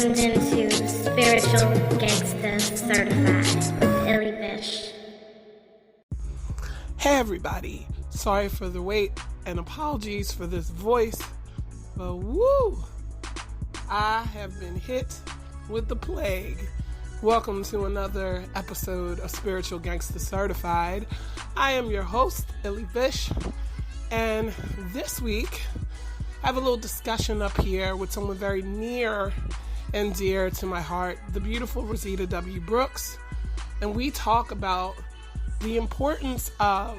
tuned into Spiritual Gangsta Certified with Illy Vish. Hey everybody, sorry for the wait and apologies for this voice, but woo, I have been hit with the plague. Welcome to another episode of Spiritual Gangsta Certified. I am your host, Illy Vish, and this week I have a little discussion up here with someone very near and dear to my heart, the beautiful Rosita W Brooks, and we talk about the importance of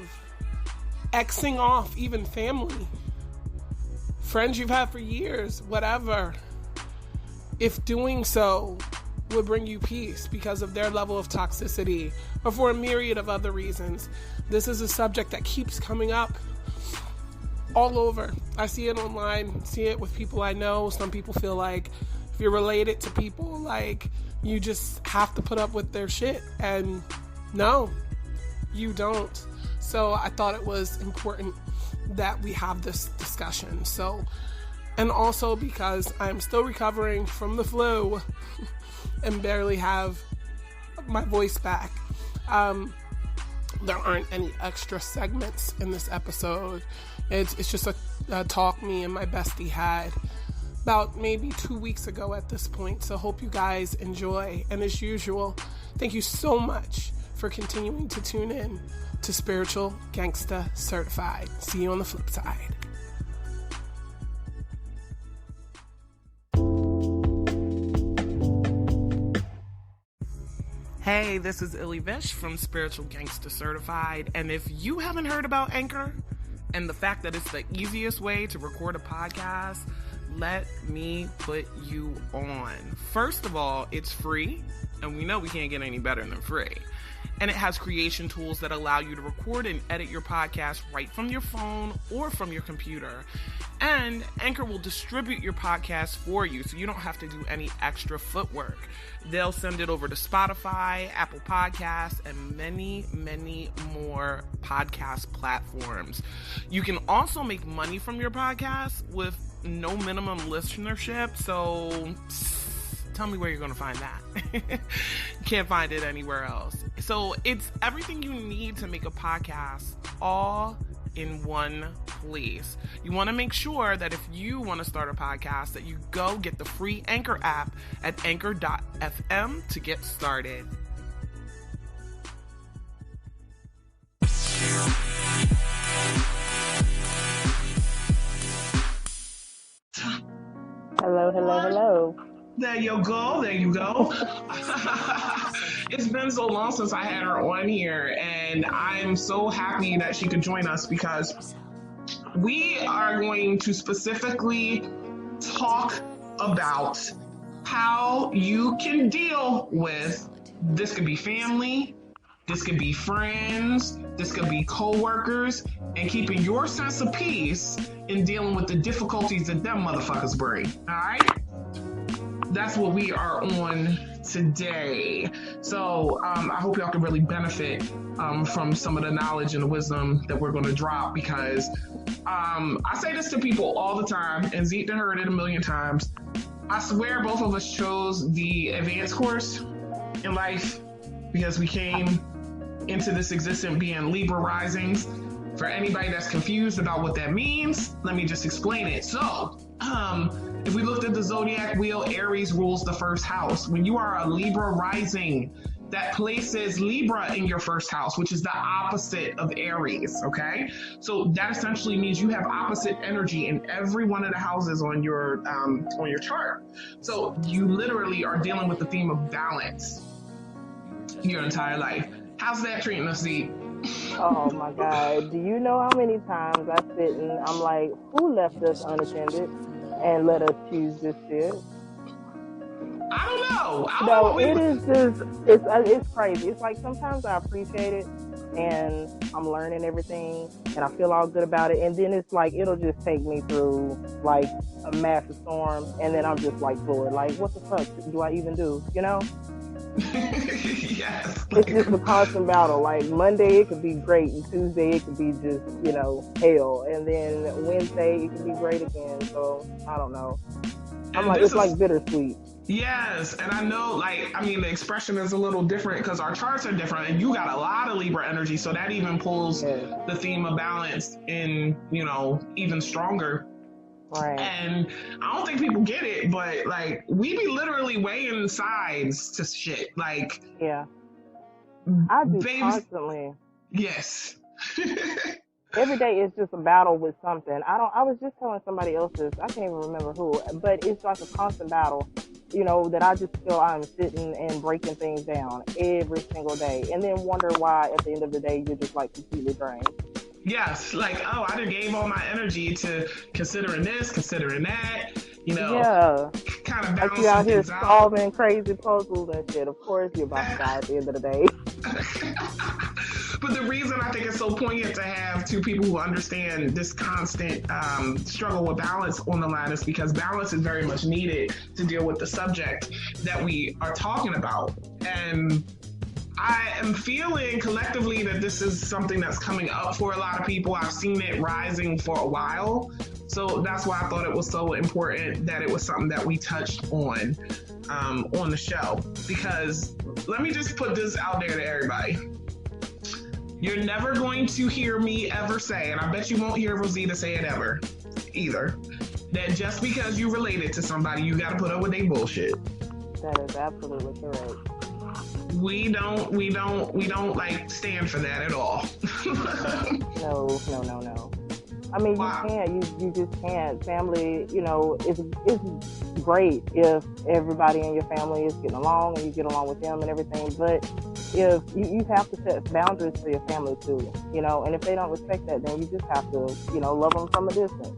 Xing off even family, friends you've had for years, whatever, if doing so would bring you peace because of their level of toxicity or for a myriad of other reasons. This is a subject that keeps coming up all over. I see it online, see it with people I know. Some people feel like if you're related to people, like you just have to put up with their shit, and no, you don't. So I thought it was important that we have this discussion. So, and also because I'm still recovering from the flu and barely have my voice back. There aren't any extra segments in this episode. It's just a talk me and my bestie had about maybe 2 weeks ago at this point. So hope you guys enjoy. And as usual, thank you so much for continuing to tune in to Spiritual Gangsta Certified. See you on the flip side. Hey, this is Illy Vish from Spiritual Gangsta Certified, and if you haven't heard about Anchor and the fact that it's the easiest way to record a podcast, let me put you on. First of all, it's free, and we know we can't get any better than free. And it has creation tools that allow you to record and edit your podcast right from your phone or from your computer. And Anchor will distribute your podcast for you, so you don't have to do any extra footwork. They'll send it over to Spotify, Apple Podcasts, and many, many more podcast platforms. You can also make money from your podcast with no minimum listenership, so tell me where you're going to find that. You can't find it anywhere else. So it's everything you need to make a podcast all in one place. You want to make sure that if you want to start a podcast, that you go get the free Anchor app at anchor.fm to get started. Hello. There you go. It's been so long since I had her on here, and I'm so happy that she could join us because we are going to specifically talk about how you can deal with, this could be family, this could be friends, this could be co-workers, and keeping your sense of peace in dealing with the difficulties that them motherfuckers bring, all right? That's what we are on today. So I hope y'all can really benefit from some of the knowledge and the wisdom that we're going to drop, because I say this to people all the time, and Zeke done heard it a million times. I swear both of us chose the advanced course in life because we came into this existence being Libra risings. For anybody that's confused about what that means, let me just explain it. So, if we looked at the zodiac wheel, Aries rules the first house. When you are a Libra rising, that places Libra in your first house, which is the opposite of Aries, okay? So that essentially means you have opposite energy in every one of the houses on your chart. So you literally are dealing with the theme of balance your entire life. How's that treating us, Zeke? Oh my God. Do you know how many times I sit and I'm like, who left us unattended and let us choose this shit? I don't know. It is just, it's crazy. It's like sometimes I appreciate it and I'm learning everything and I feel all good about it. And then it's like, it'll just take me through like a massive storm. And then I'm just like floored. Like, what the fuck do I even do? You know? Yes. It's just a constant battle. Like Monday it could be great, and Tuesday it could be just, hell, and then Wednesday it could be great again. So I don't know. I'm like, it's like bittersweet. Yes, and I know, like, I mean, the expression is a little different because our charts are different, and you got a lot of Libra energy, so that even pulls Yes. the theme of balance in, even stronger. Right. And I don't think people get it, but like, we be literally weighing sides to shit. Like, Yeah. I do baby, constantly. yes. Every day is just a battle with something. I was just telling somebody else this. I can't even remember who, but it's like a constant battle, that I just feel I'm sitting and breaking things down every single day, and then wonder why at the end of the day you're just like completely drained. Yes, like, oh, I done gave all my energy to considering this, considering that, Yeah. kind of Like you out balancing here things out. solving crazy puzzles and shit. Of course you're about to die at the end of the day. But the reason I think it's so poignant to have two people who understand this constant struggle with balance on the line is because balance is very much needed to deal with the subject that we are talking about. And I am feeling collectively that this is something that's coming up for a lot of people. I've seen it rising for a while. So that's why I thought it was so important that it was something that we touched on the show. Because let me just put this out there to everybody. You're never going to hear me ever say, and I bet you won't hear Rosita say it ever either, that just because you related to somebody, you got to put up with their bullshit. That is absolutely correct. We don't like stand for that at all. No. I mean, Wow. you can't. You just can't. Family, it's great if everybody in your family is getting along and you get along with them and everything. But if you have to set boundaries for your family too, and if they don't respect that, then you just have to, love them from a distance.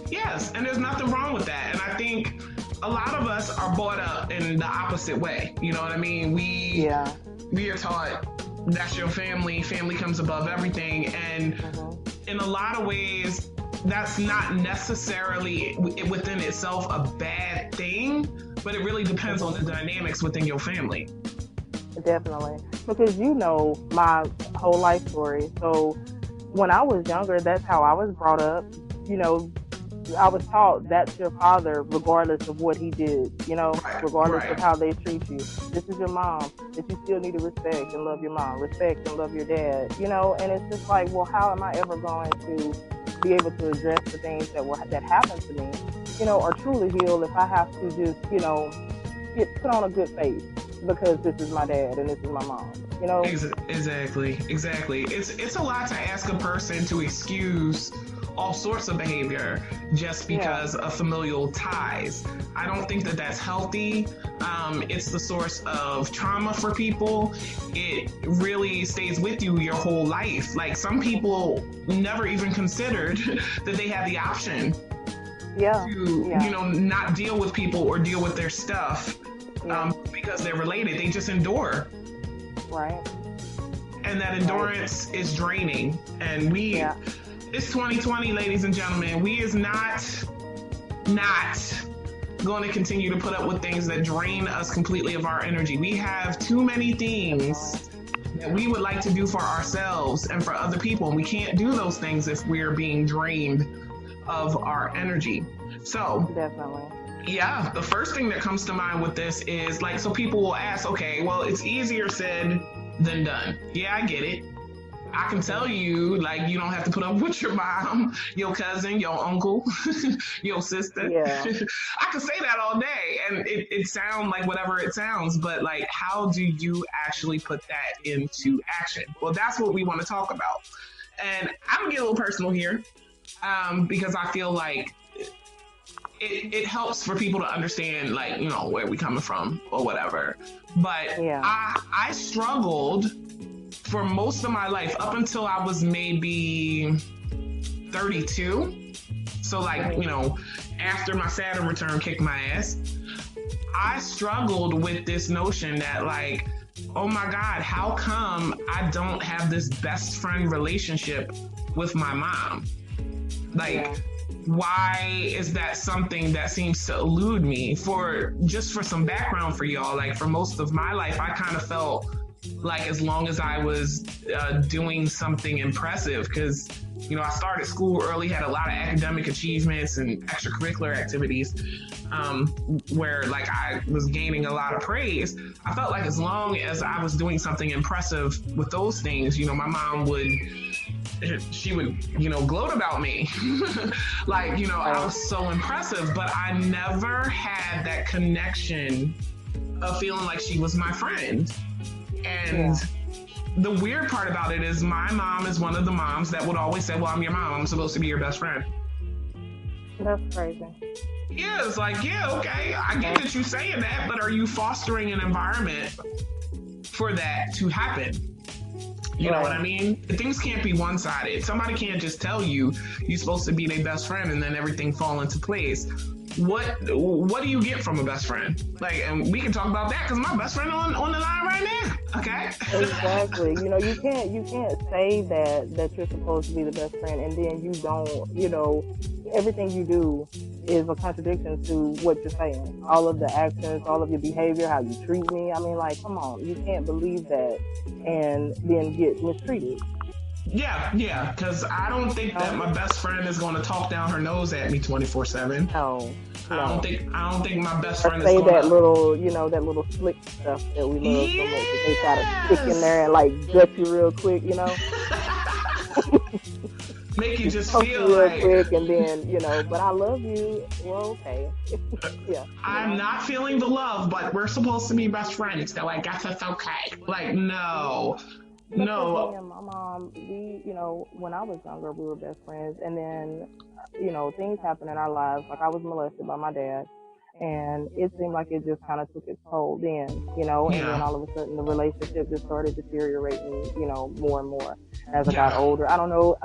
Yes, and there's nothing wrong with that. And I think a lot of us are brought up in the opposite way. You know what I mean? We are taught that's your family. Family comes above everything. And in a lot of ways, that's not necessarily within itself a bad thing, but it really depends on the dynamics within your family. Definitely. Because my whole life story. So when I was younger, that's how I was brought up. I was taught that's your father regardless of what he did, regardless of how they treat you. This is your mom, that you still need to respect and love your mom, respect and love your dad, and it's just like, well, how am I ever going to be able to address the things that happened to me, or truly heal if I have to just, put on a good face because this is my dad and this is my mom, Exactly. It's a lot to ask a person to excuse all sorts of behavior just because of familial ties. I don't think that that's healthy. It's the source of trauma for people. It really stays with you your whole life. Like, some people never even considered that they had the option to, not deal with people or deal with their stuff because they're related. They just endure. Right. And that endurance is draining. And it's 2020, ladies and gentlemen. We is not going to continue to put up with things that drain us completely of our energy. We have too many things that we would like to do for ourselves and for other people. And we can't do those things if we're being drained of our energy. So definitely. Yeah, the first thing that comes to mind with this is like, so people will ask, okay, well, it's easier said than done. Yeah, I get it. I can tell you, like, you don't have to put up with your mom, your cousin, your uncle, your sister. Yeah. I can say that all day and it sounds like whatever it sounds, but like, how do you actually put that into action? Well, that's what we want to talk about. And I'm gonna get a little personal here because I feel like it helps for people to understand, like, where we coming from or whatever. But I struggled for most of my life up until I was maybe 32. So like, after my Saturn return kicked my ass, I struggled with this notion that like, oh my God, how come I don't have this best friend relationship with my mom? Like, why is that something that seems to elude me? For some background for y'all, like for most of my life, I kind of felt like as long as I was doing something impressive, because, I started school early, had a lot of academic achievements and extracurricular activities. where like I was gaining a lot of praise, I felt like as long as I was doing something impressive with those things, you know, my mom would, she would, you know, gloat about me. Like, you know, I was so impressive, but I never had that connection of feeling like she was my friend. And the weird part about it is my mom is one of the moms that would always say, well, I'm your mom, I'm supposed to be your best friend. That's crazy. Yeah, it's like, yeah, okay, I get that you're saying that, but are you fostering an environment for that to happen? You know what I mean? Things can't be one-sided. Somebody can't just tell you you're supposed to be their best friend and then everything fall into place. What do you get from a best friend? Like, and we can talk about that because my best friend on the line right now. Okay. Exactly. You know, you can't say that you're supposed to be the best friend and then you don't. You know, everything you do is a contradiction to what you're saying. All of the actions, all of your behavior, how you treat me. I mean, like, come on, you can't believe that and then get mistreated. Yeah, because I don't think that my best friend is going to talk down her nose at me 24/7. No. I don't think my best friend or say is going that to little, you know, that little slick stuff that we love so much. That they try to stick in there and like gut you real quick, you know. Make you just Poke feel you real like, quick and then, you know, but I love you. Well, okay. Yeah. I'm not feeling the love, but we're supposed to be best friends, so I guess it's okay. Like, no. Me No. and my mom, we, you know, when I was younger, we were best friends. And then, you know, things happened in our lives. Like I was molested by my dad. And it seemed like it just kind of took its toll then, you know, and then all of a sudden the relationship just started deteriorating, you know, more and more as I got older. I don't know.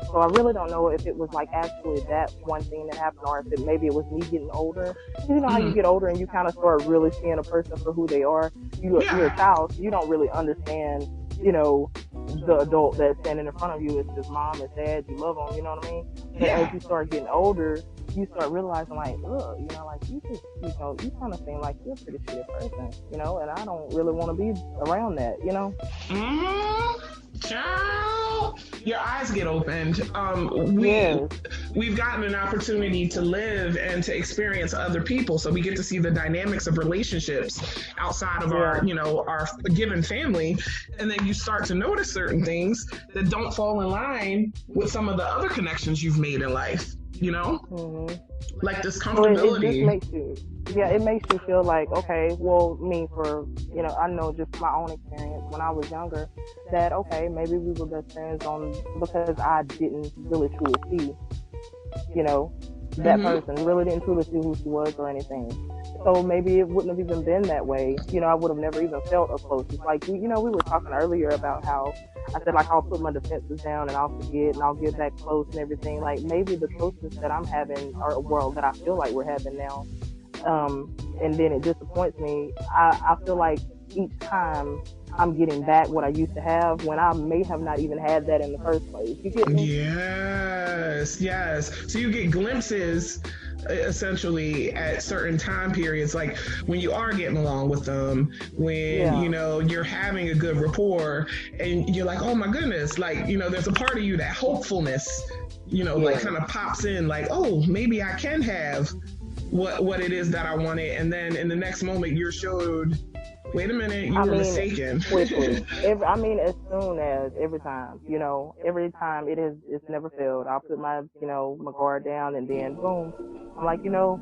So I really don't know if it was like actually that one thing that happened or if maybe it was me getting older. You know how you get older and you kind of start really seeing a person for who they are. You're a child, so you don't really understand, you know, the adult that's standing in front of you. It's just mom, it's dad, you love them, you know what I mean? But as you start getting older, you start realizing like, ugh, you know, like you just, you know, you kind of seem like you're a pretty shitty person, you know, and I don't really want to be around that, you know? Child, your eyes get opened. We've gotten an opportunity to live and to experience other people, so we get to see the dynamics of relationships outside of our, you know, our given family, and then you start to notice certain things that don't fall in line with some of the other connections you've made in life. You know, like this comfortability. It just makes you, it makes you feel like, okay, well, for, you know, I know just my own experience when I was younger that, okay, maybe we were best friends because I didn't really truly see, you know, that person, really didn't truly see who she was or anything. So maybe it wouldn't have even been that way. You know, I would have never even felt a closeness. Like, you know, we were talking earlier about how I said, like, I'll put my defenses down and I'll forget and I'll get back close and everything. Like, maybe the closeness that I'm having, or well, that I feel like we're having now, and then it disappoints me. I feel like each time I'm getting back what I used to have when I may have not even had that in the first place. You get me? Yes. So you get glimpses essentially at certain time periods, like when you are getting along with them, when you know you're having a good rapport and you're like, oh my goodness, like, you know, there's a part of you, that hopefulness, you know, like kind of pops in, like, oh, maybe I can have what it is that I wanted, and then in the next moment you're showed, wait a minute, you were mistaken. Quickly. As soon as, every time it's never failed. I'll put my, you know, my guard down and then boom. I'm like, you know,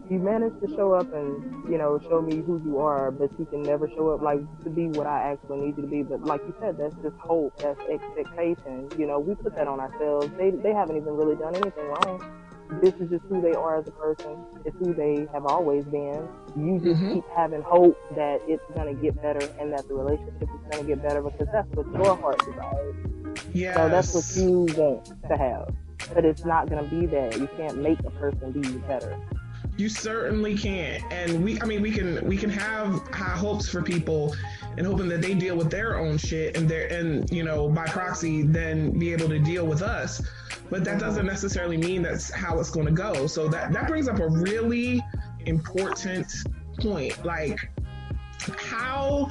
you managed to show up and, you know, show me who you are, but you can never show up like to be what I actually need you to be. But like you said, that's just hope, that's expectation. You know, we put that on ourselves. They haven't even really done anything wrong. This is just who they are as a person. It's who they have always been. You just keep having hope that it's going to get better and that the relationship is going to get better because that's what your heart desires. Yes. So that's what you want to have. But it's not going to be that. You can't make a person be better. You certainly can't. And we can have high hopes for people and hoping that they deal with their own shit and you know, by proxy then be able to deal with us. But that doesn't necessarily mean that's how it's going to go. So that brings up a really important point. Like, how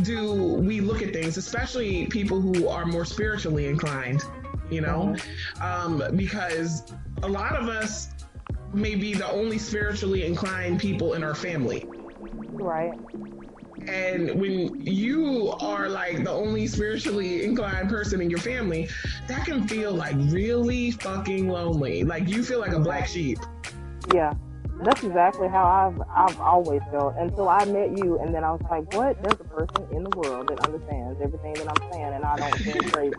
do we look at things, especially people who are more spiritually inclined, you know? Because a lot of us may be the only spiritually inclined people in our family. Right. And when you are like the only spiritually inclined person in your family, that can feel like really fucking lonely. Like you feel like a black sheep. Yeah. That's exactly how I've always felt until I met you, and then I was like, what? There's a person in the world that understands everything that I'm saying, and I don't seem crazy.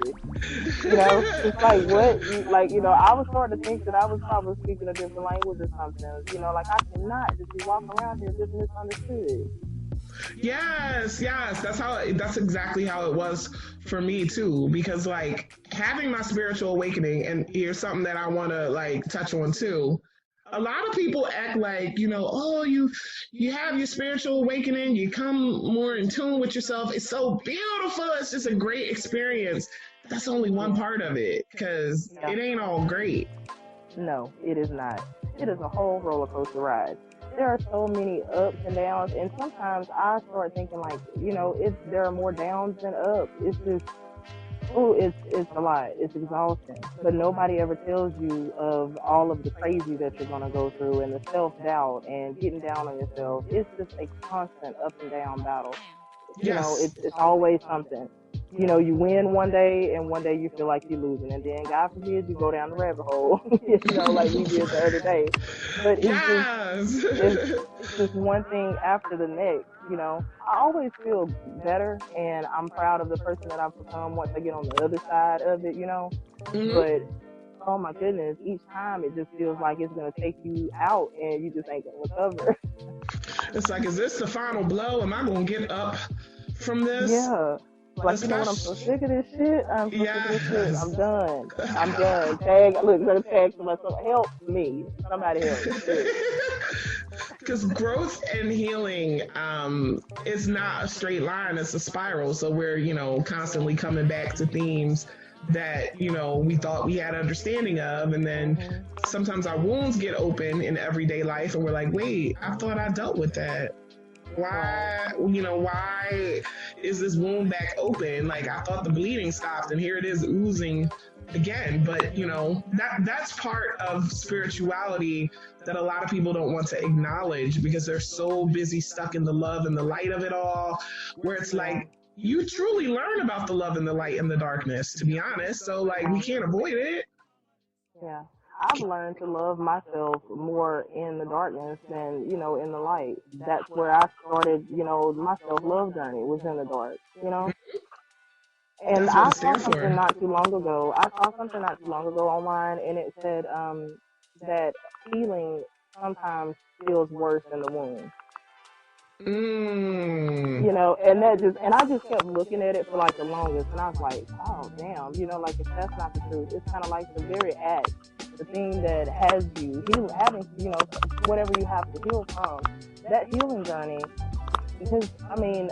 You know, it's like, what? Like, you know, I was starting to think that I was probably speaking a different language or something. You know, like I cannot just be walking around here just misunderstood. Yes, that's exactly how it was for me too, because like having my spiritual awakening, and here's something that I want to like touch on too. A lot of people act like, you know, oh, you have your spiritual awakening, you come more in tune with yourself. It's so beautiful. It's just a great experience. That's only one part of it, because it ain't all great. No, it is not. It is a whole roller coaster ride. There are so many ups and downs, and sometimes I start thinking like, you know, there are more downs than ups. It's just, it's a lot. It's exhausting. But nobody ever tells you of all of the crazy that you're going to go through, and the self-doubt and getting down on yourself. It's just a constant up and down battle. You know, it's always something. You know, you win one day, and one day you feel like you're losing, and then God forbid you go down the rabbit hole. You know, like we did the other day. But it's just one thing after the next. You know, I always feel better, and I'm proud of the person that I've become once I get on the other side of it. You know, but oh my goodness, each time it just feels like it's gonna take you out, and you just ain't gonna recover. It's like, is this the final blow? Am I gonna get up from this? Yeah. Like, you know what, I'm so sick of this shit. I'm so sick of this shit. I'm done. I'm done. Tag, look, I'm gonna tag to myself. Help me. Somebody help me. Because growth and healing is not a straight line, it's a spiral. So we're, you know, constantly coming back to themes that, you know, we thought we had understanding of, and then sometimes our wounds get open in everyday life, and we're like, wait, I thought I dealt with that. Why is this wound back open? Like, I thought the bleeding stopped, and here it is oozing again. But, you know, that's part of spirituality that a lot of people don't want to acknowledge, because they're so busy stuck in the love and the light of it all, where it's like, you truly learn about the love and the light and the darkness, to be honest. So, like, we can't avoid it. Yeah. I've learned to love myself more in the darkness than, you know, in the light. That's where I started, you know, my self-love journey was in the dark, you know? And I saw something not too long ago. Online, and it said that healing sometimes feels worse than the wound. You know, and I just kept looking at it for like the longest, and I was like, oh damn, you know, like if that's not the truth, it's kind of like the very act, the thing that has you having, you know, whatever you have to heal from, that healing journey. Because I mean,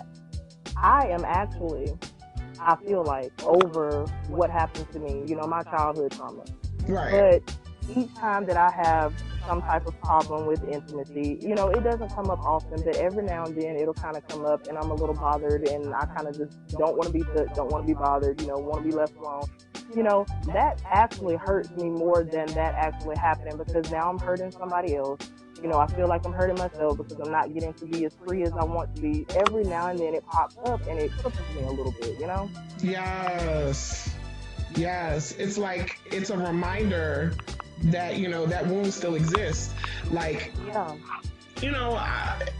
I feel like over what happened to me, you know, my childhood trauma. Right. But each time that I have some type of problem with intimacy, you know, it doesn't come up often, but every now and then it'll kind of come up, and I'm a little bothered, and I kind of just don't want to be touched, don't want to be bothered, you know, want to be left alone. You know, that actually hurts me more than that actually happening, because now I'm hurting somebody else. You know, I feel like I'm hurting myself because I'm not getting to be as free as I want to be. Every now and then it pops up, and it cripples me a little bit, you know? Yes. It's like, it's a reminder that, you know, that wound still exists. Like, you know,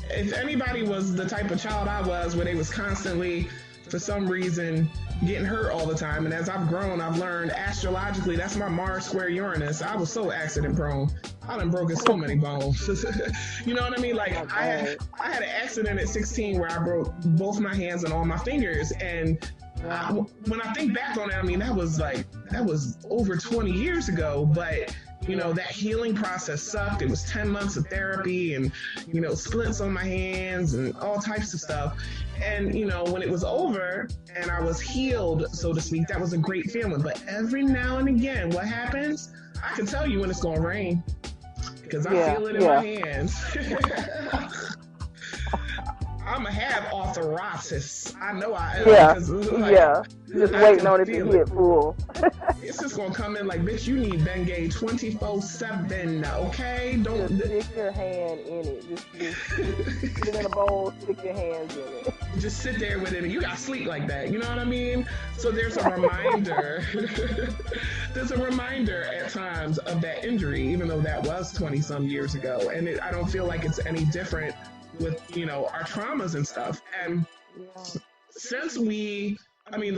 if anybody was the type of child I was, where they was constantly, for some reason, getting hurt all the time, and as I've grown, I've learned astrologically, that's my Mars square Uranus. I was so accident prone. I done broken so many bones. You know what I mean? Like, I had an accident at 16 where I broke both my hands and all my fingers, and when I think back on it, I mean, that was over 20 years ago, but you know, that healing process sucked. It was 10 months of therapy and, you know, splints on my hands and all types of stuff. And, you know, when it was over and I was healed, so to speak, that was a great feeling. But every now and again, what happens? I can tell you when it's going to rain, because I feel it in my hands. I'm gonna have arthritis. I know I am. Yeah, 'Cause, like, yeah. Just I waiting can on it to feel hit full. It's just gonna come in like, bitch, you need Bengay 24/7. Okay, don't. Just stick your hand in it. Just put it in a bowl. Stick your hands in it. Just sit there with it, and you gotta sleep like that. You know what I mean? So there's a reminder. There's a reminder at times of that injury, even though that was 20 some years ago, and I don't feel like it's any different with our traumas and stuff. And since the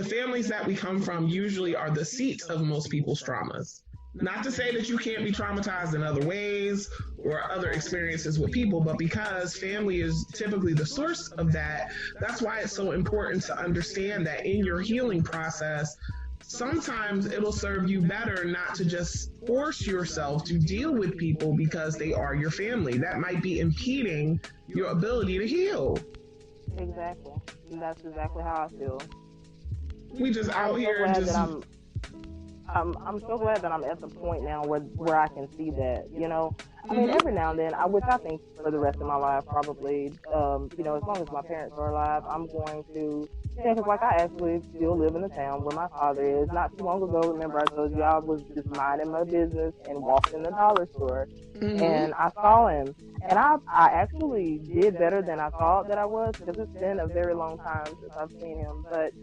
families that we come from usually are the seat of most people's traumas. Not to say that you can't be traumatized in other ways or other experiences with people, but because family is typically the source of that, that's why it's so important to understand that in your healing process, sometimes it'll serve you better not to just force yourself to deal with people because they are your family. That might be impeding your ability to heal. Exactly. And that's exactly how I feel. We just out here just. I'm so glad that I'm at the point now where I can see that, I mean, every now and then, which I think for the rest of my life, probably, as long as my parents are alive, I'm going to, because like I actually still live in the town where my father is. Not too long ago, remember I told you I was just minding my business and walked in the dollar store, and I saw him, and I actually did better than I thought that I was, because it's been a very long time since I've seen him, but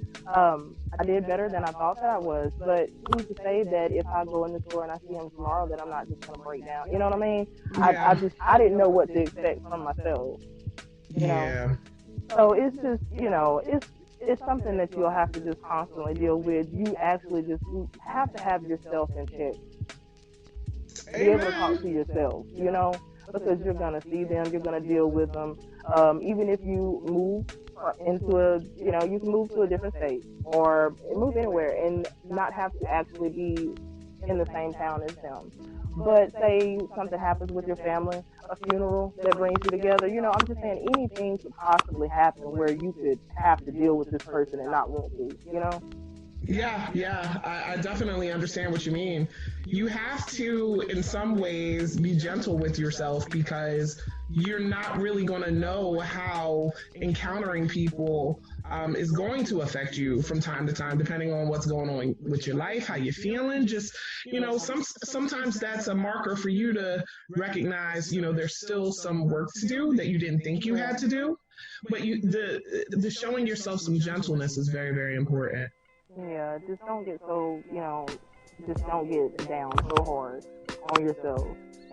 I did better than I thought that I was. But who's to say that if I go in the store and I see him tomorrow, that I'm not just going to break down? You know what I mean? Yeah. I didn't know what to expect from myself. You know? So it's just, it's something that you'll have to just constantly deal with. You actually just have to have yourself in check. Be able to talk to yourself, because you're going to see them, you're going to deal with them. Even if you move into you can move to a different state or move anywhere and not have to actually be in the same town as them. But say something happens with your family, a funeral that brings you together, I'm just saying anything could possibly happen where you could have to deal with this person and not want to, Yeah, I definitely understand what you mean. You have to, in some ways, be gentle with yourself because you're not really going to know how encountering people is going to affect you from time to time, depending on what's going on with your life, how you're feeling. Just, sometimes that's a marker for you to recognize, there's still some work to do that you didn't think you had to do. But the showing yourself some gentleness is very, very important. Yeah, just don't get so, just don't get down so hard on yourself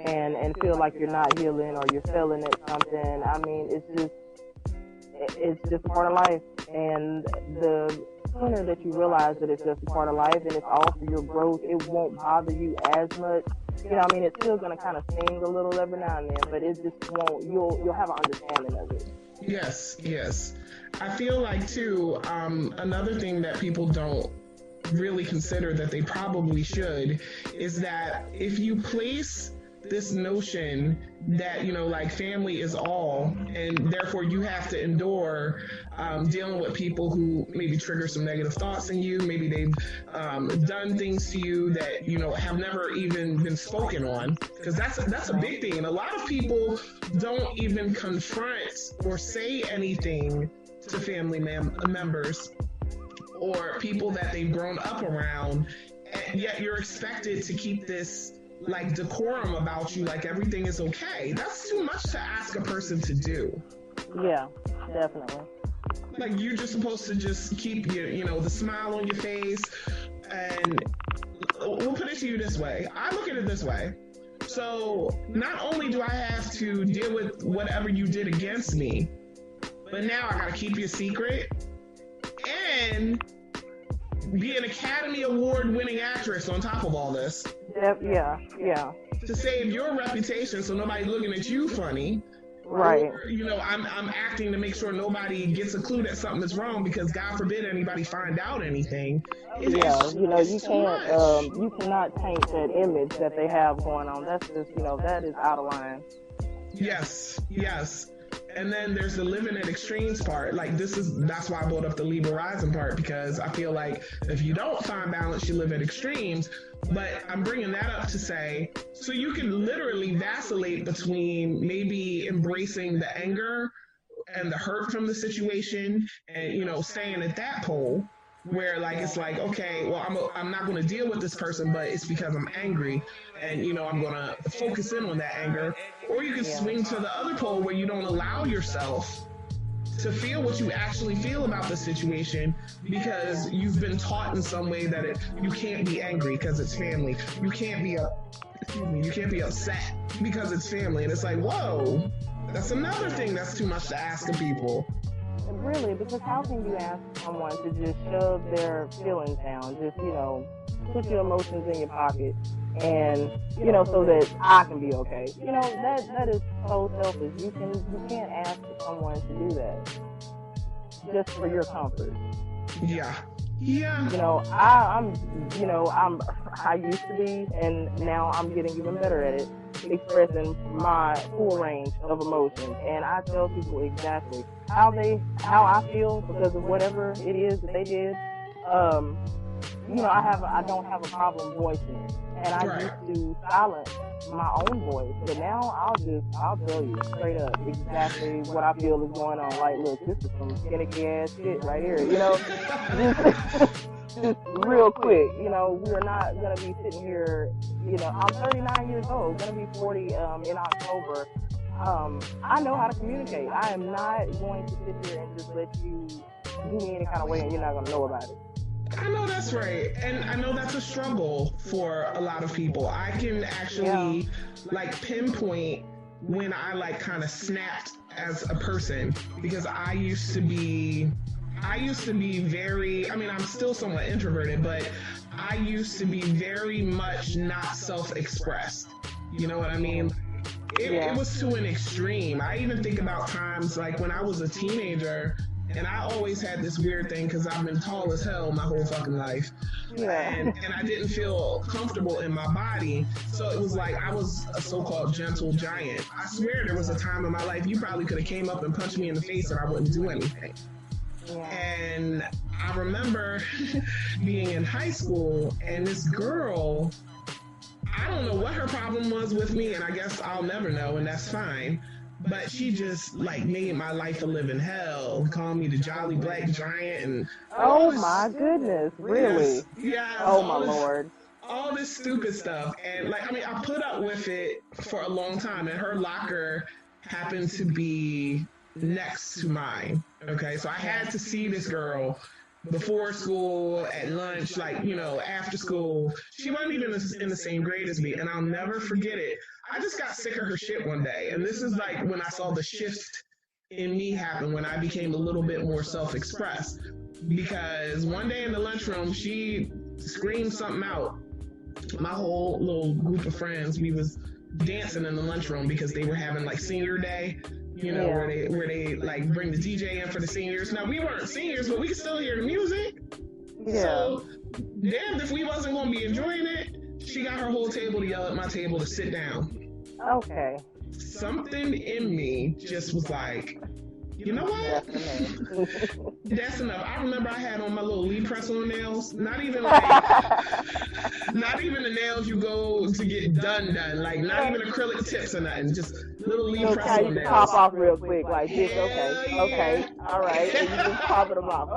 and feel like you're not healing or you're failing at something. I mean, it's just a part of life. And the sooner that you realize that it's just a part of life and it's all for your growth, it won't bother you as much. It's still going to kind of sting a little every now and then, but it just won't, you'll have an understanding of it. Yes. I feel like, too, another thing that people don't really consider that they probably should is that if you place this notion that, like family is all, and therefore you have to endure dealing with people who maybe trigger some negative thoughts in you, maybe they've done things to you that, have never even been spoken on, because that's a big thing. And a lot of people don't even confront or say anything to family members or people that they've grown up around, and yet you're expected to keep this like decorum about you, like everything is okay. That's too much to ask a person to do. Yeah, definitely. Like you're just supposed to just keep your, the smile on your face. And we'll put it to you this way. I look at it this way. So not only do I have to deal with whatever you did against me, but now I gotta keep your secret and be an Academy Award winning actress on top of all this. Yeah. To save your reputation so nobody's looking at you funny. Right. Or, I'm acting to make sure nobody gets a clue that something is wrong because God forbid anybody find out anything. You cannot taint that image that they have going on. That's just, that is out of line. Yes. And then there's the living at extremes part. Like that's why I brought up the Libra rising part, because I feel like if you don't find balance, you live at extremes. But I'm bringing that up to say, so you can literally vacillate between maybe embracing the anger and the hurt from the situation, and staying at that pole where like it's like, okay, well, I'm not going to deal with this person, but it's because I'm angry, and I'm going to focus in on that anger. Or you can swing to the other pole where you don't allow yourself to feel what you actually feel about the situation because you've been taught in some way that you can't be angry because it's family. You can't be upset because it's family. And it's like, whoa, that's another thing that's too much to ask of people. Really, because how can you ask someone to just shove their feelings down, just, put your emotions in your pocket and, so that I can be okay? That is so selfish. You can't ask someone to do that just for your comfort. Yeah. I used to be, and now I'm getting even better at it, expressing my full range of emotions. And I tell people exactly how I feel because of whatever it is that they did. I don't have a problem voicing it. And I used to silence my own voice, but now I'll tell you straight up exactly what I feel is going on. Like, look, this is some finicky ass shit right here, just real quick, we're not gonna be sitting here, I'm 39 years old, gonna be 40 in October. I know how to communicate. I am not going to sit here and just let you do me any kind of way and you're not gonna know about it. I know that's right, and I know that's a struggle for a lot of people. I can actually pinpoint when I kind of snapped as a person, because I used to be very, I'm still somewhat introverted, but I used to be very much not self-expressed. You know what I mean? It was to an extreme. I even think about times like when I was a teenager, and I always had this weird thing because I've been tall as hell my whole fucking life. And I didn't feel comfortable in my body. So it was like I was a so-called gentle giant. I swear there was a time in my life you probably could have came up and punched me in the face and I wouldn't do anything. And I remember being in high school and this girl, I don't know what her problem was with me, and I guess I'll never know, and that's fine. But she just made my life a living hell, calling me the jolly black giant, and my goodness, really? Yes, oh my Lord. All this stupid stuff. And I put up with it for a long time, and her locker happened to be next to mine. Okay, so I had to see this girl before school, at lunch, after school. She wasn't even in the same grade as me, and I'll never forget it. I just got sick of her shit one day, and this is when I saw the shift in me happen, when I became a little bit more self-expressed. Because one day in the lunchroom, she screamed something out. My whole little group of friends, we was dancing in the lunchroom because they were having senior day, where they bring the DJ in for the seniors. Now we weren't seniors, but we could still hear the music. Yeah. So damn if we wasn't gonna be enjoying it. She got her whole table to yell at my table to sit down. Okay. Something in me just was like, you know what? That's enough. I remember I had on my little Lee press-on nails. Not even not even the nails you go to get done. Not even acrylic tips or nothing. Just little Lee press-on nails. Pop off real quick like this. Okay. All right. And you just popping them off.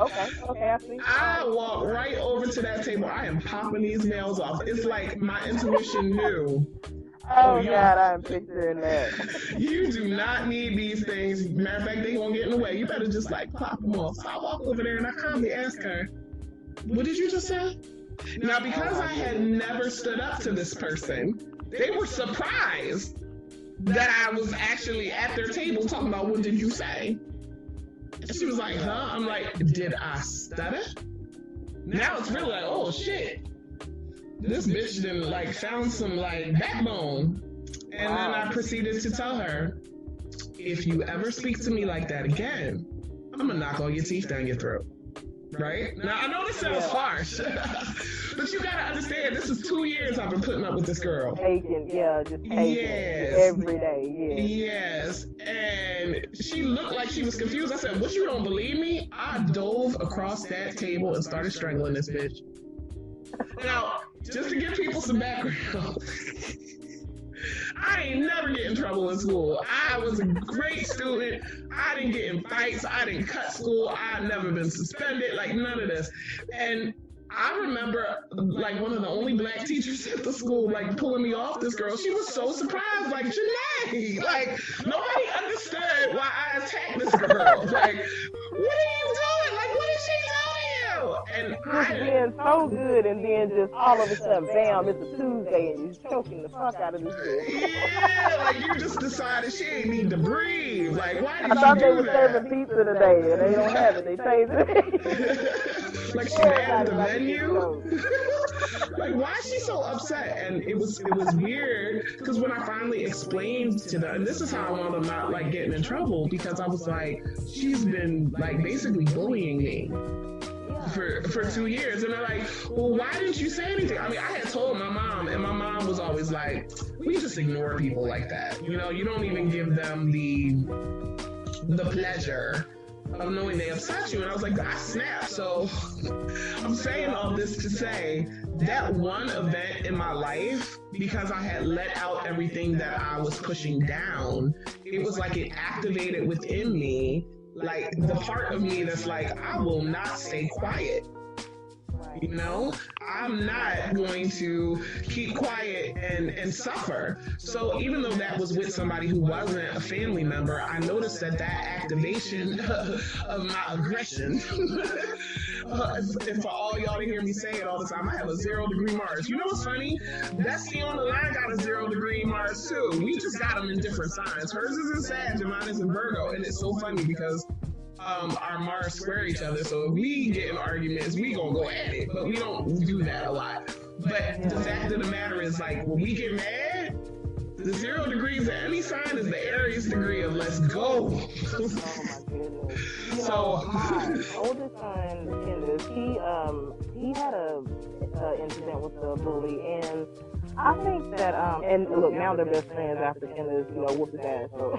Okay. I see. I walk right over to that table. I am popping these nails off. It's like my intuition knew. Oh God, I'm picturing that. You do not need these things. Matter of fact, they won't get in the way. You better just pop them off. So I walk over there and I calmly ask her, "What did you just say?" Now, because I had never stood up to this person, they were surprised that I was actually at their table talking about, "What did you say?" And she was like, "Huh?" I'm like, "Did I stutter?" Now it's really like, oh shit. This bitch done found some backbone. And then I proceeded to tell her, if you ever speak to me like that again, I'm gonna knock all your teeth down your throat. Right? Now I know this sounds harsh, but you gotta understand, this is 2 years I've been putting up with this girl. Taking, every day, Yes. And she looked like she was confused. I said, "What, you don't believe me?" I dove across that table and started strangling this bitch. Now, just to give people some background, I ain't never get in trouble trouble in school. I was a great student. I didn't get in fights. I didn't cut school. I've never been suspended. Like, none of this. And I remember, like, one of the only black teachers at the school, like, pulling me off this girl. She was so surprised, like, Janae, like, nobody understood why I attacked this girl. Like, what are you doing? Like, what is she telling you? And just being so good, and then just all of a sudden, bam, it's a Tuesday, and you're choking the fuck out of this bitch. Yeah, like, you just decided she ain't need to breathe. Like, why did you do that? I thought they were serving pizza today, and they don't have it. They changed it. Like, she added the menu. Like, why is she so upset? And it was weird, because when I finally explained to them, and this is how I wound up not, like, getting in trouble, because I was like, she's been, like, basically bullying me for 2 years. And they're like, well, why didn't you say anything? I mean, I had told my mom, and my mom was always like, we just ignore people like that. You know, you don't even give them the pleasure of knowing they upset you. And I was like, I snapped. So I'm saying all this to say that one event in my life, because I had let out everything that I was pushing down, it was like it activated within me, like the part of me that's like, I will not stay quiet. You know, I'm not going to keep quiet and suffer. So even though that was with somebody who wasn't a family member, I noticed that activation of my aggression, and for all y'all to hear me say it all the time, I have a 0-degree Mars. You know what's funny? Bestie on the line got a 0-degree Mars too. We just got them in different signs. Hers is in Sag and mine is in Virgo. And it's so funny because our Mars square each other, so if we get in arguments, we gonna go at it, but we don't do that a lot. But the fact of the matter is, like, when we get mad, the 0 degrees of any sign is the Aries degree of let's go. Oh my goodness. So my oldest son, Candace, he had a incident with the bully, and I think that and look, now they're best friends after Candace, whooped his ass. So,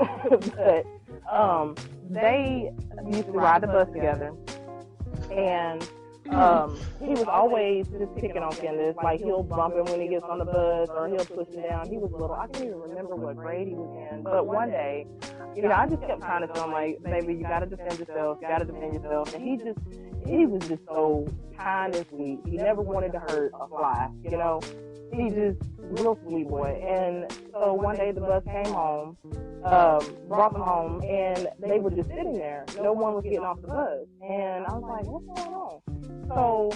but they used to ride the bus together, and he was always just picking on Candace. Like, he'll bump him when he gets on the bus, or he'll push him down. He was little. I can't even remember what grade he was in. But one day, I just kept trying to tell him, like, baby, you got to defend yourself. You got to defend yourself. And he was just so kind and sweet. He never wanted to hurt a fly, He just real sweet boy. And so one day the bus came home, brought them home, and they were just sitting there. No one was getting off the bus. And I was like, what's going on? So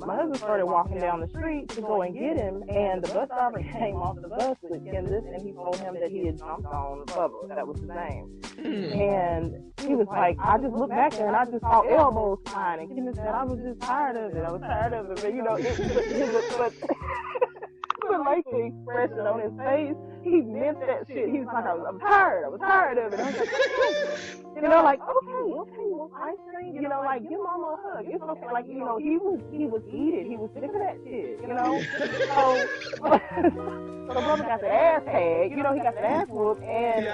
my husband started walking down the street to go and get him, and the bus driver came off the bus with Candace, and he told him that he had jumped on Bubba. That was his name. And he was like, I just looked back there and I just saw elbows flying, and Candace said, I was just tired of it. I was tired of it. But but like the expression on his face, he meant that shit. He was like, I'm tired. I was tired of it. I was like, okay, well, ice cream, like, give mama a hug. It's okay. Like, he was heated. He was sick of that shit, So the brother got the ass tag, he got the ass whooped, and,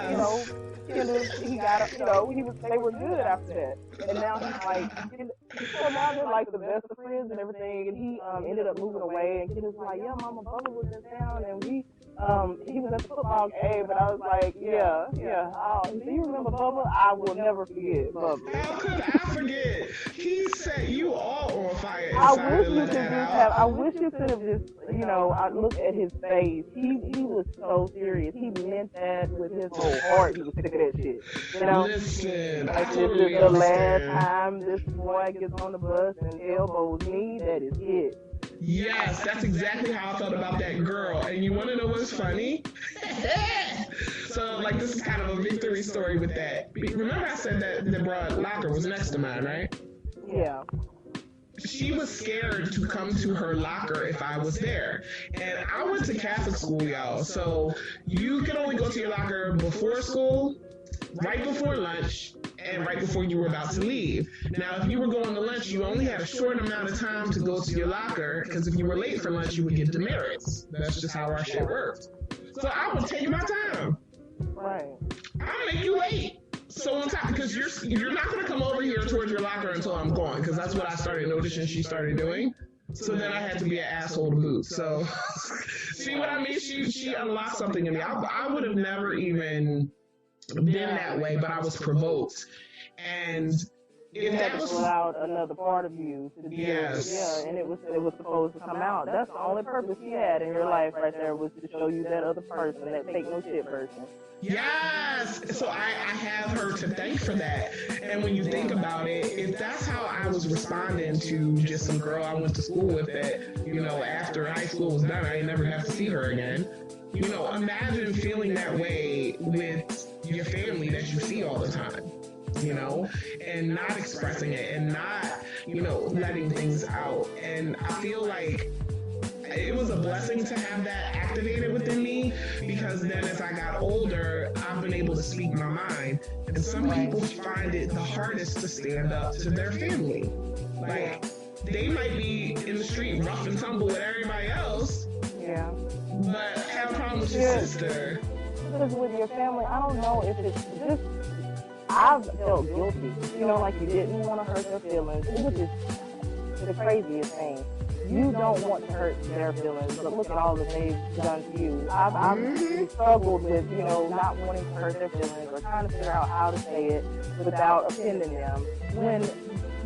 he got, they were good after that. And now he's like, so now they're like the best of friends and everything, and he ended up moving away, and he was like, yeah, mama, Bubba was in town, and he was at the football game, and I was like, yeah. Do you remember Bubba? I will never forget Bubba. How could I forget? He set you all on fire. I wish you could have just, I looked at his face. He was so serious. He meant that with his whole heart. He was sick of that shit. Listen, like, this is the last time this boy gets on the bus and elbows me. That is it. Yes, that's exactly how I felt about that girl. And you want to know what's funny? So, like, this is kind of a victory story with that. Remember I said that the broad locker was next to mine, right? Yeah. She was scared to come to her locker if I was there. And I went to Catholic school, y'all. So you can only go to your locker before school, right before lunch, and right before you were about to leave. Now, if you were going to lunch, you only had a short amount of time to go to your locker, because if you were late for lunch, you would get demerits. That's just how our shit works. So I would take my time. Right. I'll make you wait. So on top, because you're not going to come over here towards your locker until I'm gone, because that's what I started noticing she started doing. So then I had to be an asshole to boot. So see what I mean? She unlocked something in me. I would have never even been that way, but I was provoked. And if that was allowed another part of you to be and it was supposed to come out. That's the only purpose you had in your life right there, was to show you that other person, that fake no shit person. Yes. So I have her to thank for that. And when you think about it, if that's how I was responding to just some girl I went to school with that, you know, after high school was done, I never have to see her again. You know, imagine feeling that way with your family that you see all the time. You know, and not expressing it and not, you know, letting things out. And I feel like it was a blessing to have that activated within me, because then as I got older, I've been able to speak my mind. And some people find it the hardest to stand up to their family. Like, they might be in the street rough and tumble with everybody else, but have a problem with your sister. Because with your family, I don't know if it's just, I've felt guilty, you know, like you didn't want to hurt their feelings, which is the craziest thing. You don't want to hurt their feelings, but look at all that they've done to you. I've struggled with, you know, not wanting to hurt their feelings or trying to figure out how to say it without offending them, when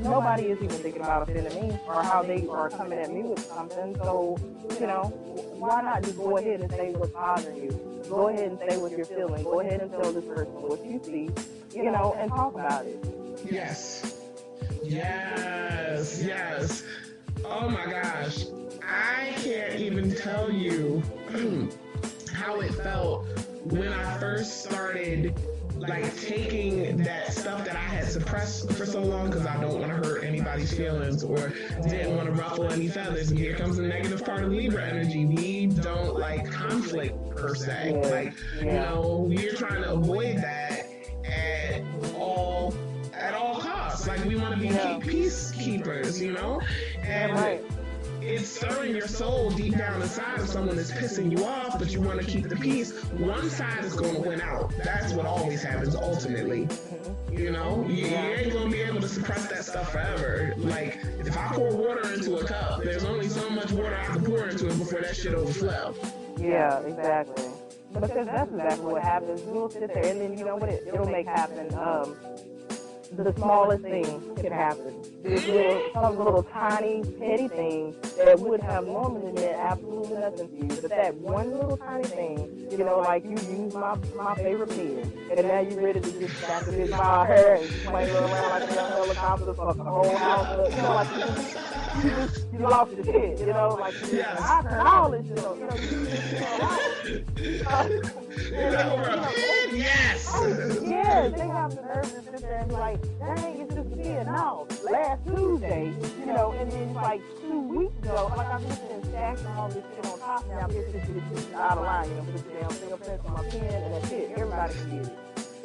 nobody is even thinking about offending me or how they are coming at me with something. So, you know, why not just go ahead and say what's bothering you? Go ahead and say what you're feeling. Go ahead and tell this person what you see, you know, and talk about it. Yes. Yes. Yes. Oh my gosh. I can't even tell you how it felt when I first started, like, taking that stuff that I had suppressed for so long because I don't want to hurt anybody's feelings or didn't want to ruffle any feathers. And here comes the negative part of Libra energy. We don't like conflict per se. Like, you know, we're trying to avoid that at all costs. Like, we want to be peacekeepers, you know? And it's stirring your soul deep down inside if someone is pissing you off, but you want to keep the peace. One side is going to win out. That's what always happens ultimately. You know, you ain't going to be able to suppress that stuff forever. Like, if I pour water into a cup, there's only so much water I can pour into it before that shit overflow. Yeah, exactly. Because that's exactly what happens. You'll sit there and then, you know what, it'll make happen. The smallest thing can happen. Some little tiny, petty thing that would have normally meant absolutely nothing to you. But that one little tiny thing, you know, like you use my favorite pen, and now you're ready to just snap it in my hair and swing around like a young helicopter, fuck the whole house up. You know, like you lost your shit, you know, like I heard all this shit, you know, yes! Yeah, they have the nerve to sit there and be like, dang, it's just a kid. No, last Tuesday, you know, and then like 2 weeks ago, like I've just been stacking all this shit on top. Now this is out of line, you know, put the damn fingerprints on my pen and that's it. Everybody can get it.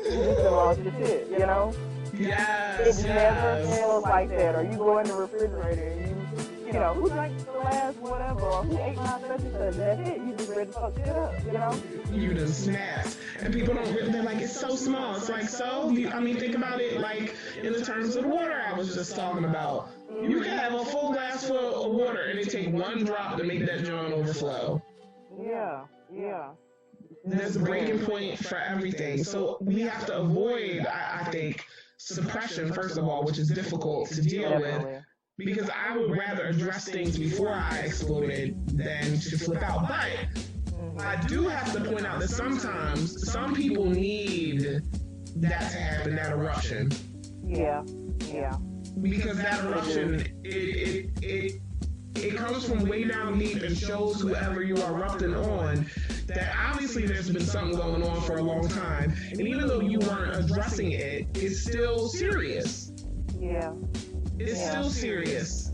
You just lost your shit, you know? Yes. It never feels like that. Or you go in the refrigerator and you know, who drank the last whatever, or who ate my such and such, that's it. You just ready to fuck shit up, you know? You done snapped. And people don't really, they're like, it's so small. It's like, so? I mean, think about it like in the terms of the water I was just talking about. You can have a full glass full of water and it take one drop to make that joint overflow. Yeah. There's a breaking point for everything. So we have to avoid, I think, suppression, first of all, which is difficult to deal with. Because I would rather address things before I exploded than to flip out. But I do have to point out that sometimes some people need that to happen, that eruption. Yeah. Because that eruption, it comes from way down deep and shows whoever you are erupting on that obviously there's been something going on for a long time. And even though you weren't addressing it, it's still serious. Yeah. It's still serious.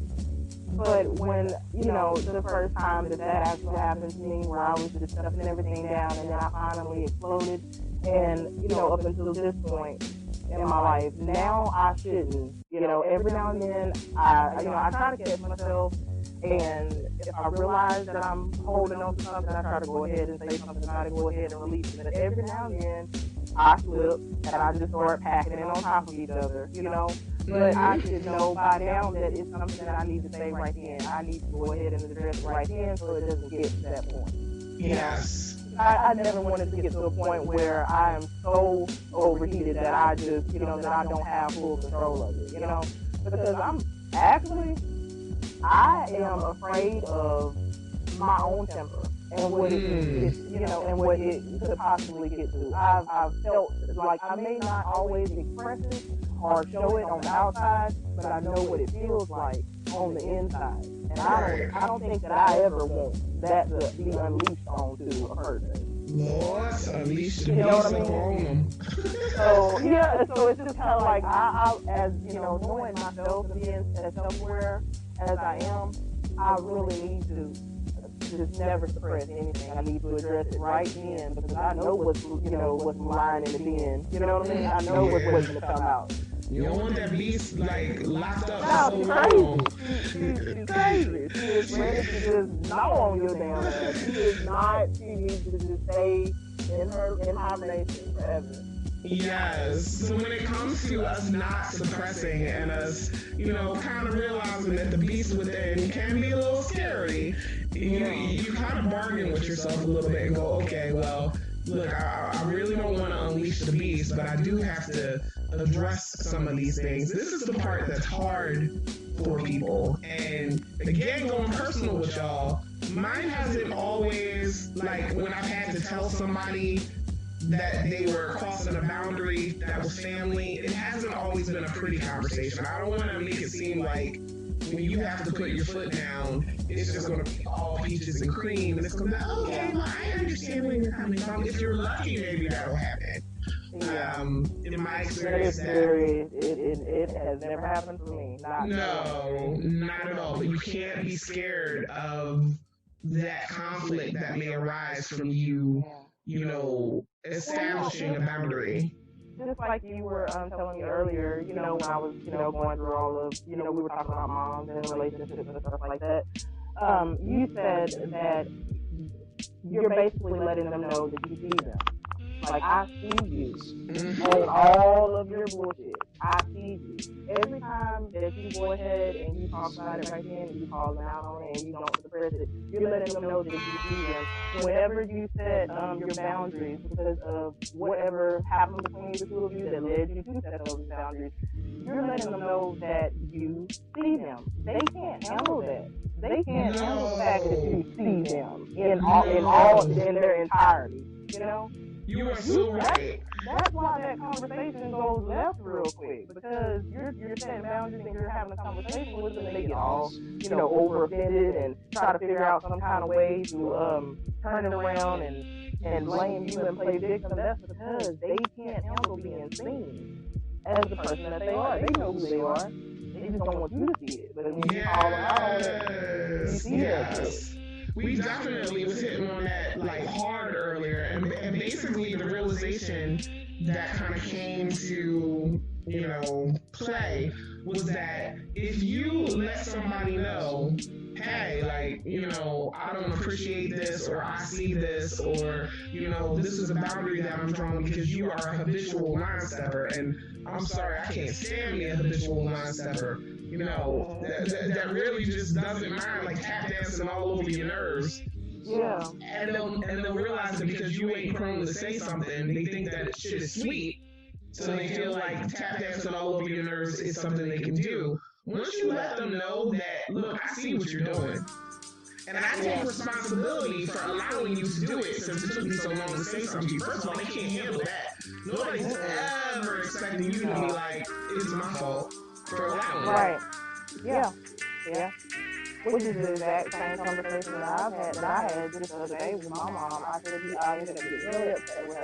But when, you know, the first time that actually happened to me, where I was just stuffing everything down and then I finally exploded, and, you know, up until this point in my life, now I shouldn't. You know, every now and then, I try to catch myself, and if I realize that I'm holding on to something, I try to go ahead and say something, try to go ahead and release it. But every now and then, I slip, and I just start packing it on top of each other, you know. But I should know by now that it's something that I need to say right then. I need to go ahead and address it right then so it doesn't get to that point. Yes. I never wanted to get to a point where I am so overheated that I just, that I don't have full control of it, because I am afraid of my own temper and what and what it could possibly get to. I've felt like I may not always express it or show it on the outside, but I know what it feels like on the inside. And I don't think that I ever want that to be unleashed onto a person. Lord, unleash the beast upon them. So it's just kind of like I as knowing myself and being as self-aware as I am, I really need to just never suppress anything. I need to address it right then because I know what's lying in the bin. You know what I mean? I know what's going to come out. You don't want that beast locked up for so long. She's crazy. She is ready to just gnaw on your damn ass. She is not. She needs to just stay in hibernation forever. Yes. So when it comes to us not suppressing and us, kind of realizing that the beast within can be a little scary, you kind of bargain with yourself a little bit and go, okay, well, look, I really don't want to unleash the beast, but I do have to address some of these things. This is the part that's hard for people. And again, going personal with y'all, mine hasn't always, when I've had to tell somebody that they were crossing a boundary that was family, it hasn't always been a pretty conversation. I don't want to make it seem like when you have to put your foot down, it's just going to be all peaches and cream, and it's going to be, okay, well, I understand where you're coming from. If you're lucky, maybe that'll happen. In my experience, it has never happened to me. Not at all. But you can't be scared of that conflict that may arise from you, establishing a boundary. Just like you were telling me earlier, when I was, going through all of, we were talking about moms and relationships and stuff like that. You said that you're basically letting them know that you see them. Like, I see you on all of your bullshit. I see you. Every time that you go ahead and you talk about it right then and you call them out on it and you don't suppress it, you're letting them know that you see them. Whenever you set your boundaries because of whatever happened between the two of you that led you to set those boundaries, you're letting them know that you see them. They can't handle that. They can't handle the fact that you see them in their entirety. You are so right. That's why that conversation goes left real quick, because you're setting boundaries and you're having a conversation with them and they get all, over offended and try to figure out some kind of way to turn it around and blame you and play victim. That's because they can't handle being seen as the person that they are. They know who they are. They just don't want you to see it. But when you call them out on it, you see that. We definitely was hitting on that hard earlier, and basically the realization that kind of came to play was that if you let somebody know, hey, I don't appreciate this, or I see this, or this is a boundary that I'm drawing because you are a habitual line stepper, and I'm sorry, I can't stand me a habitual line stepper. That really just doesn't mind tap dancing all over your nerves. Yeah. And they'll realize that because you ain't prone to say something, they think that shit is sweet. So they feel like tap dancing all over your nerves is something they can do. Once you let them know that, look, I see what you're doing. And I take responsibility for allowing you to do it since it took me so long to say something to you. First of all, they can't handle that. Nobody's ever expecting you to be like, it's my fault for allowing it. Right. Yeah. Which is the exact same conversation that I had just the other day with my mom. I said I ended up getting really upset with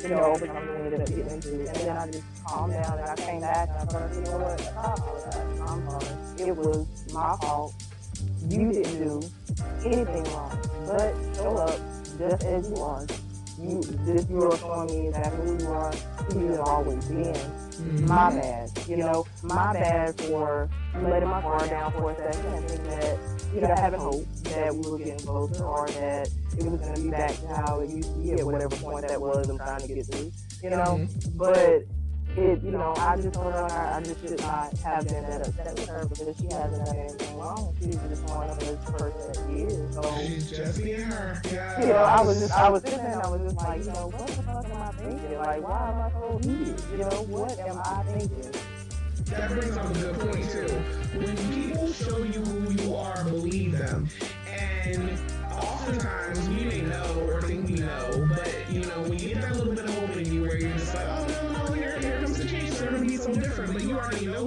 her, over something we ended up getting into. And then I just calmed down and I came back and I told her, you know what, I apologize. I'm sorry. It was my fault. You didn't do anything wrong. But show up just as you are. You are showing me exactly who you are, who you have always been. Mm-hmm. My bad. My bad for letting my guard down for a second and thinking that, having hope that we were getting closer or that it was going to be back to how it used to be at whatever point that was I'm trying to get to, Mm-hmm. But I just told her like I just should not have been that upset with her because she hasn't done anything wrong. She's just showing up as the person that she is. So she's just being her. Yeah. I was sitting there and I was just like, what the fuck am I thinking? Like, why am I so heated? What am I thinking? That brings up a good point too. When people show you who you are, believe them. And oftentimes we may know or think we know, but when you get that little bit of hope in you where you're just like, oh no, here comes the change, they're gonna be so different, but you already know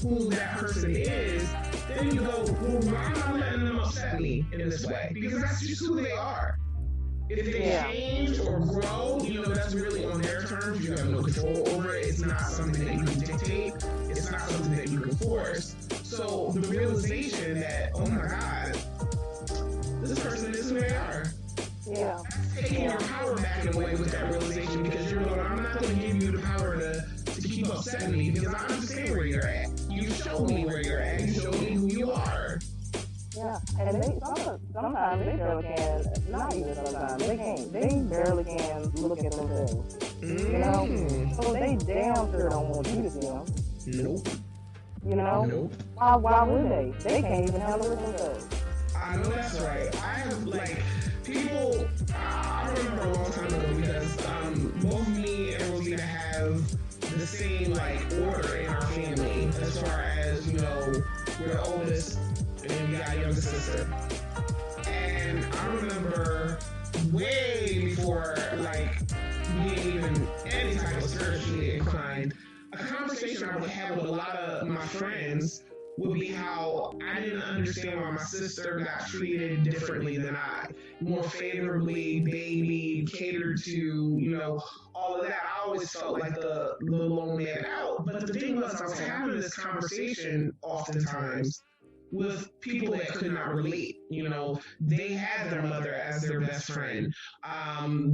who that person is, then you go, well, why am I letting them upset me in this way? Because that's just who they are. If they change or grow, that's really on their terms. You have no control over it. It's not something that you can dictate. It's not something that you can force. So the realization that, oh my God, this person is who they are. Yeah. Taking your power back in a way with that realization, because you're going, I'm not going to give you the power to keep upsetting me because I understand where you're at. You showed me where you're at. You showed me who you are. Yeah, and sometimes they barely can, not even sometimes, they barely can look at themselves, So they damn sure don't want you to see them. Nope. Nope. Why would they? They can't even handle it themselves. I know that's right. I have, people, I remember a long time ago because both me and Rosita have the same, order in our family as far as, we're the oldest. And we got a younger sister. And I remember way before, being even any type of spiritually inclined, a conversation I would have with a lot of my friends would be how I didn't understand why my sister got treated differently than I. More favorably, babied, catered to, all of that. I always felt like the lone man out. But the thing was, I was having this conversation oftentimes with people that could not relate. They had their mother as their best friend.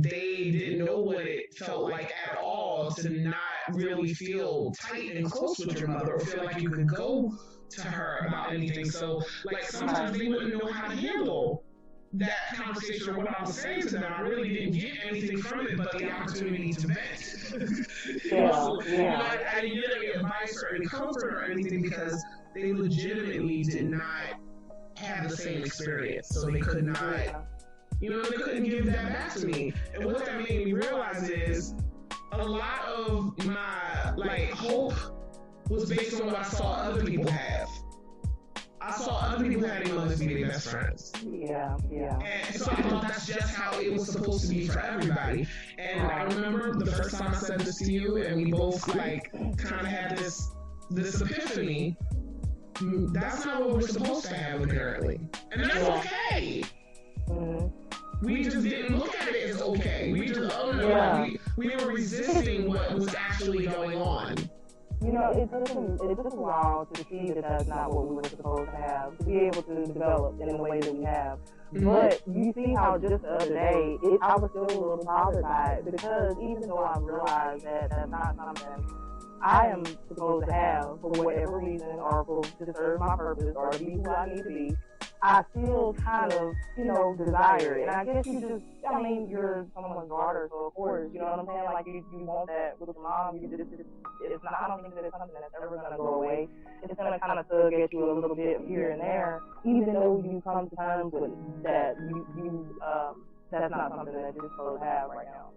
They didn't know what it felt like at all to not really feel tight and close with your mother or feel like you could go to her about anything. So, sometimes they wouldn't know how to handle that conversation or what I was saying to them. I really didn't get anything from it but the opportunity to vent. I didn't get any advice or any comfort or anything because they legitimately did not have the same experience. So they could not, they couldn't give that back to me. And what that made me realize is a lot of my, hope was based on what I saw other people have. I saw other people having mothers be their best friends. Yeah. And so I thought that's just how it was supposed to be for everybody. And I remember the first time I said this to you, and we both kind of had this epiphany. That's not what we're supposed to have, apparently. And that's okay. We just didn't look at it as okay. We just, we were resisting what was actually going on. It took a while to see that that's not what we were supposed to have, to be able to develop in the way that we have. But you see how just the other day, I was still a little bothered by it because even though I realized that that's not something I am supposed to have for whatever reason or to serve my purpose or to be who I need to be, I still kind of, desire it. And I guess you're someone's daughter, so of course, you know what I'm saying? Like, you want that with your mom. I don't think that it's something that's ever going to go away. It's going to kind of tug at you a little bit here and there, even though you come to terms with that that's not something that you're supposed to have right now.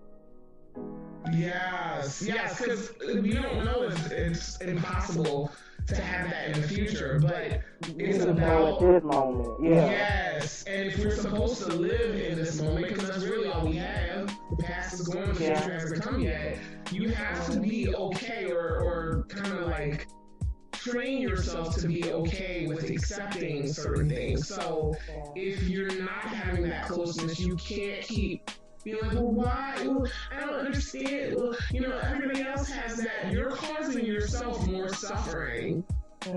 Yes, because we don't know if it's impossible to have that in the future, but it's about this moment. Yeah. Yes, and if we're supposed to live in this moment, because that's really all we have, the past is gone, the future hasn't come yet, you have to be okay or kind of train yourself to be okay with accepting certain things. So if you're not having that closeness, you can't keep being like, well, why? Well, I don't understand. Well, everybody else has that. You're causing yourself more suffering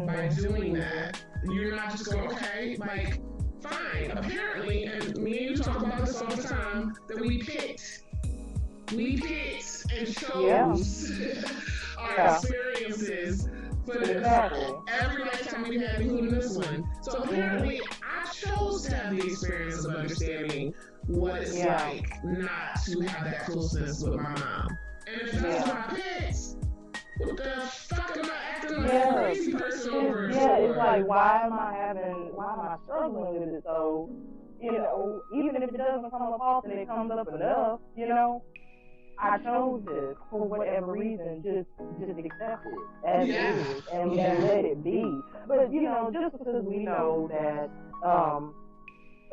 by doing that. You're not just going, okay, fine. Apparently, and me and you talk about this all the time, that we picked and chose our experiences for every lifetime we had, including this one. So apparently, I chose to have the experience of understanding what it's like not to have that closeness with my mom. And if that's what I picked, what the fuck am I acting like a crazy person over? It's like, why am I struggling with it? So, even if it doesn't come up often, it comes up enough, I chose this for whatever reason. Just accept it as it is and let it be. But just because we know that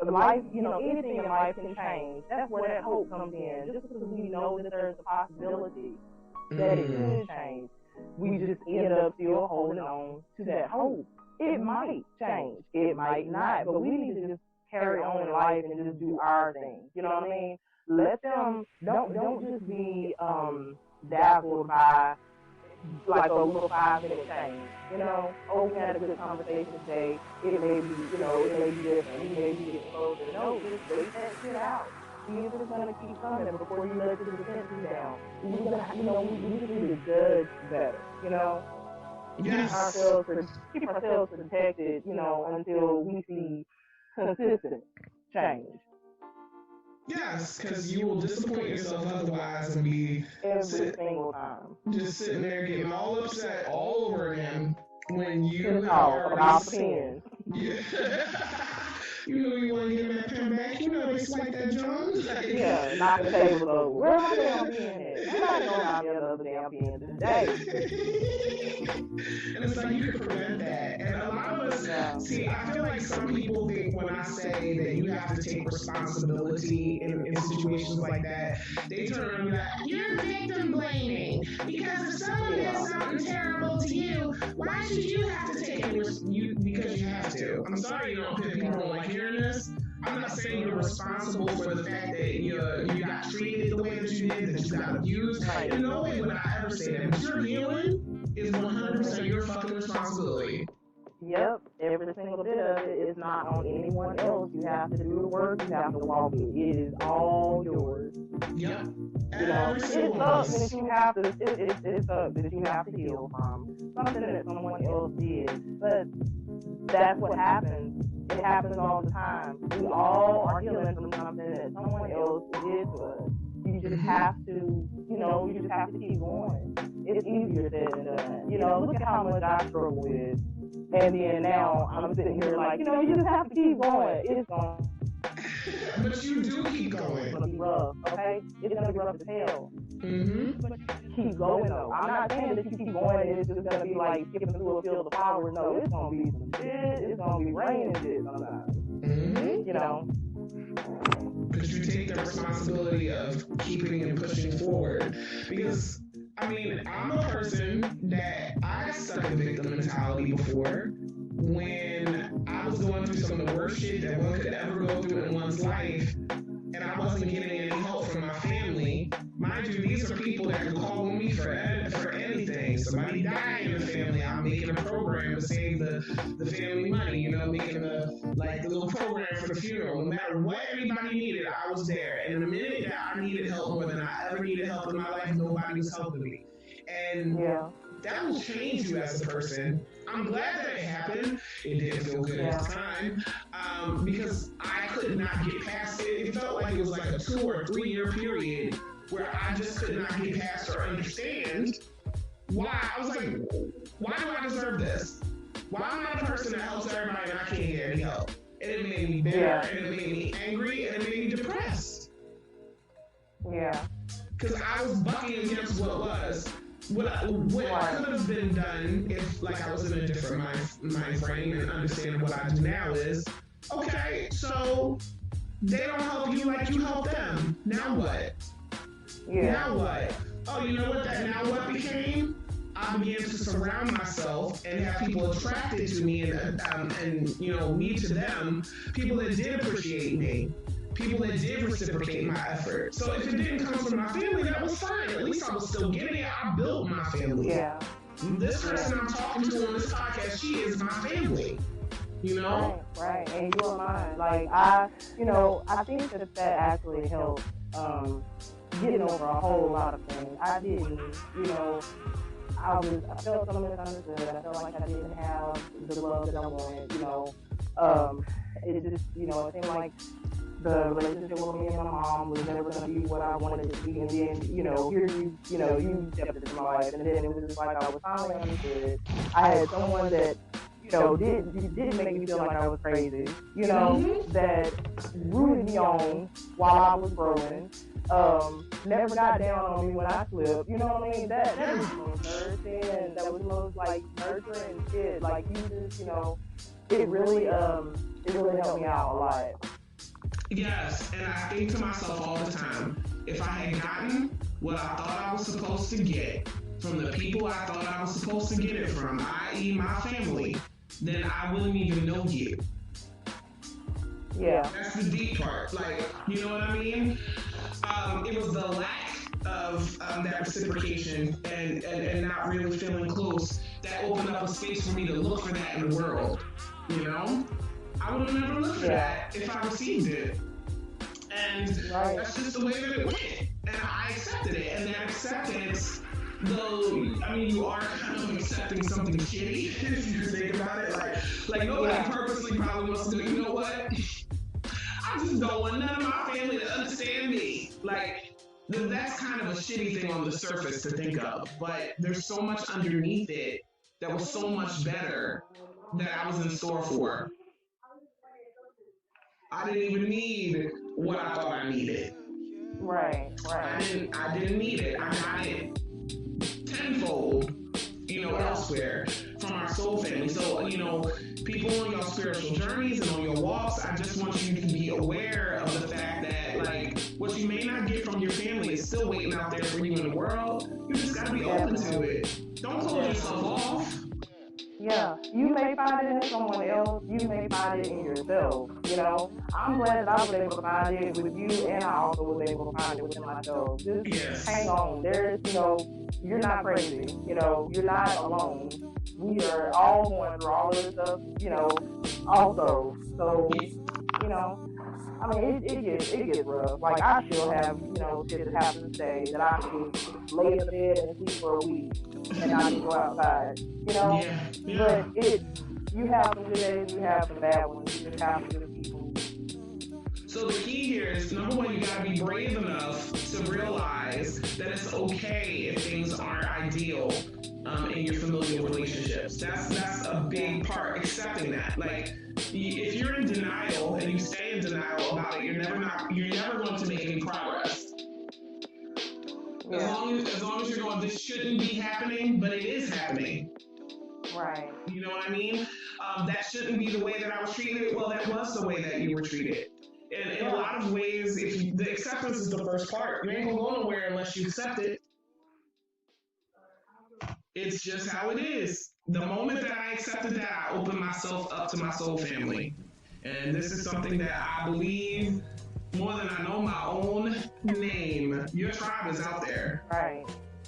life, anything in life can change. That's where that hope comes in. Just because we know that there's a possibility that it could change, we just end up still holding on to that hope. It might change, it might not, but we need to just carry on in life and just do our thing. You know what I mean? Let them don't just be dazzled by like a little 5-minute change. Oh, we had a good conversation today. It may be, it may be different. We may be getting closer. No, just wait that shit out. See if it's gonna keep coming before you let your defenses down. We're gonna, we just need to judge better. Yes. Keep ourselves protected. Until we see consistent change. Yes, because you will disappoint yourself otherwise and be every single time just sitting there getting all upset all over again when you are about the pen. Yeah. You want to get that pen back. They swipe that John. Yeah, knock the table over. Where's my damn pen at? Somebody know how the other damn pen today. And it's like you can prevent that. And a lot of us, see, I feel like some people think when I say that you have to take responsibility in situations like that, they turn around and be like, you're victim blaming. Because if someone does something terrible to you, why should you have to take it because you have to? I'm sorry, people don't like hearing this. I'm not saying you're responsible for the fact that you got treated the way that you did, that you got abused. In no way would I ever say that. But your healing is 100% your fucking responsibility. Yep, every single bit of it is not on anyone else. You have to do the work, you have to walk it. It is all yours. Yep. It sucks that you have to. It sucks that you have to heal from something that someone else did, but that's what happens. It happens all the time. We all are healing from something that someone else did to us. You just have to, you just have to keep going. It's easier said than done. Look at how much I struggle with. And then now I'm sitting here like, you just have to keep going. It's going. But you do keep going. It's going to be rough, okay? It's going to be rough as hell. Mm-hmm. But you keep going, though. I'm not saying that you keep going and it's just going to be like skipping through a field of flowers. No, it's going to be some shit. It's going to be raining shit sometimes. Mm-hmm. But you take the responsibility of keeping and pushing forward. Because I'm a person that I got stuck in victim mentality before when I was going through some of the worst shit that one could ever go through in one's life, and I wasn't getting any help from my family. Mind you, these are people that could call on me for anything. Somebody died in the family, I'm making a program to save the family money, making the little program for the funeral. No matter what anybody needed, I was there. And the minute that I needed help more than I ever needed help in my life, nobody was helping me. And that will change you as a person. I'm glad that it happened. It didn't feel good at the time because I could not get past it. It felt like it was like a 2 or 3 year period where I just could not get past or understand why. I was like, why do I deserve this? Why am I the person that helps everybody and I can't get any help? And it made me bitter, and it made me angry, and it made me depressed. Yeah. Because I was bucking against what was. What could have been done if, I was in a different mind frame and understanding what I do now is, okay, so they don't help you like you help them. Now what? Yeah. Now what? Oh, you know what that now what became? I began to surround myself and have people attracted to me and me to them, people that did appreciate me. People that did reciprocate my effort. So if it didn't come from my family, that was fine. At least I was still getting it. I built my family. Yeah. This person I'm talking to on this podcast, she is my family. Right. And you are mine. I think that actually helped getting over a whole lot of things. I didn't, I felt so misunderstood. I felt like I didn't have the love that I wanted, it just, it seemed like the relationship with me and my mom was never going to be what I wanted it to be. And then, here you stepped into my life. And then it was just like I was finally understood. I had someone that, didn't make me feel like I was crazy, that rooted me on while I was growing. Never got down on me when I slipped. You know what I mean? That was the most nourishing, and that was the most like nurturing shit. Like you just, it really helped me out a lot. Yes, and I think to myself all the time, if I had gotten what I thought I was supposed to get from the people I thought I was supposed to get it from, i.e. my family, then I wouldn't even know you. Yeah. That's the deep part. Like, you know what I mean? It was the lack of that reciprocation and not really feeling close that opened up a space for me to look for that in the world. I would have never looked for that if I received it. And that's just the way that it went. And I accepted it. And that acceptance, though, you are kind of accepting something shitty if you think about it. Like nobody purposely probably wants to do, you know what? I just don't want none of my family to understand me. Like, that's kind of a shitty thing on the surface to think of. But there's so much underneath it that was so much better that I was in store for. I didn't even need what I thought I needed. Right. I didn't need it. I got it tenfold, elsewhere from our soul family. So, people on your spiritual journeys and on your walks, I just want you to be aware of the fact that, like, what you may not get from your family is still waiting out there for you in the world. You just gotta be open to it. Don't close yourself off. Yeah, you may find it in someone else, you may find it in yourself, I'm glad that I was able to find it with you, and I also was able to find it within myself. Just hang on. There's, you're not crazy, you're not alone. We are all going through all this stuff, also. So, it gets rough. Like, I still have, shit that happens today that I can lay in the bed and sleep for a week and not even go outside, Yeah. But you have some good days, you have some bad ones, you just have some good people. So the key here is, number one, you gotta be brave enough to realize that it's okay if things aren't ideal in your familial relationships. That's a big part, accepting that. Like, if you're in denial and you stay in denial about it, you're never going to make any progress. As long as you're going, this shouldn't be happening, but it is happening. Right. You know what I mean? That shouldn't be the way that I was treated. Well, that was the way that you were treated. And in a lot of ways, the acceptance is the first part. You ain't gonna go nowhere unless you accept it. It's just how it is. The moment that I accepted that, I opened myself up to my soul family. And this is something that I believe more than I know my own name. Your tribe is out there. Right.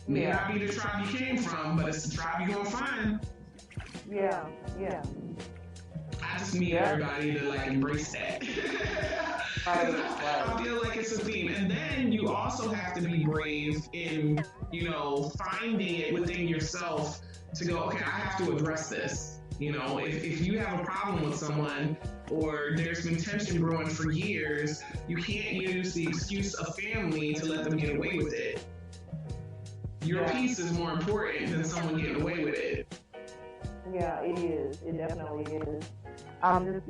May not be the tribe you came from, but it's the tribe you're gonna find. Yeah. I just need everybody to embrace that. I feel like it's a theme. And then you also have to be brave in, finding it within yourself to go, okay, I have to address this. If you have a problem with someone or there's been tension brewing for years, you can't use the excuse of family to let them get away with it. Your peace is more important than someone getting away with it. Yeah, it is. It definitely is. I'm just,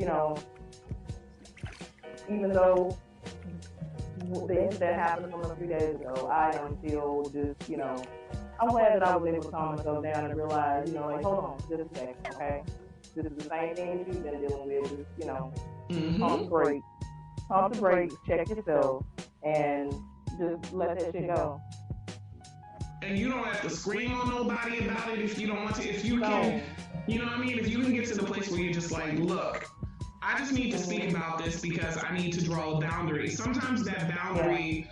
even though the incident happened from a few days ago, I am still just, I'm glad that I was able to calm myself down and realize, hold on, just a second, okay? This is the same thing that you've been dealing with, just, pump the brakes, check yourself, and just let that shit go. And you don't have to scream on nobody about it if you don't want to. If you can, you know what I mean? If you can get to the place where you're just like, look, I just need to speak about this because I need to draw a boundary. Sometimes that boundary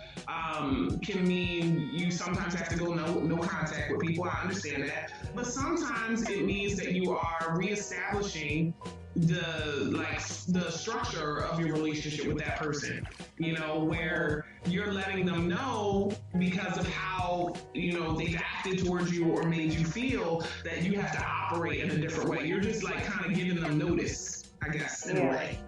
can mean you sometimes have to go no contact with people. I understand that. But sometimes it means that you are reestablishing the structure of your relationship with that person, where you're letting them know because of how, they've acted towards you or made you feel that you have to operate in a different way. You're just kind of giving them notice, I guess, in a way.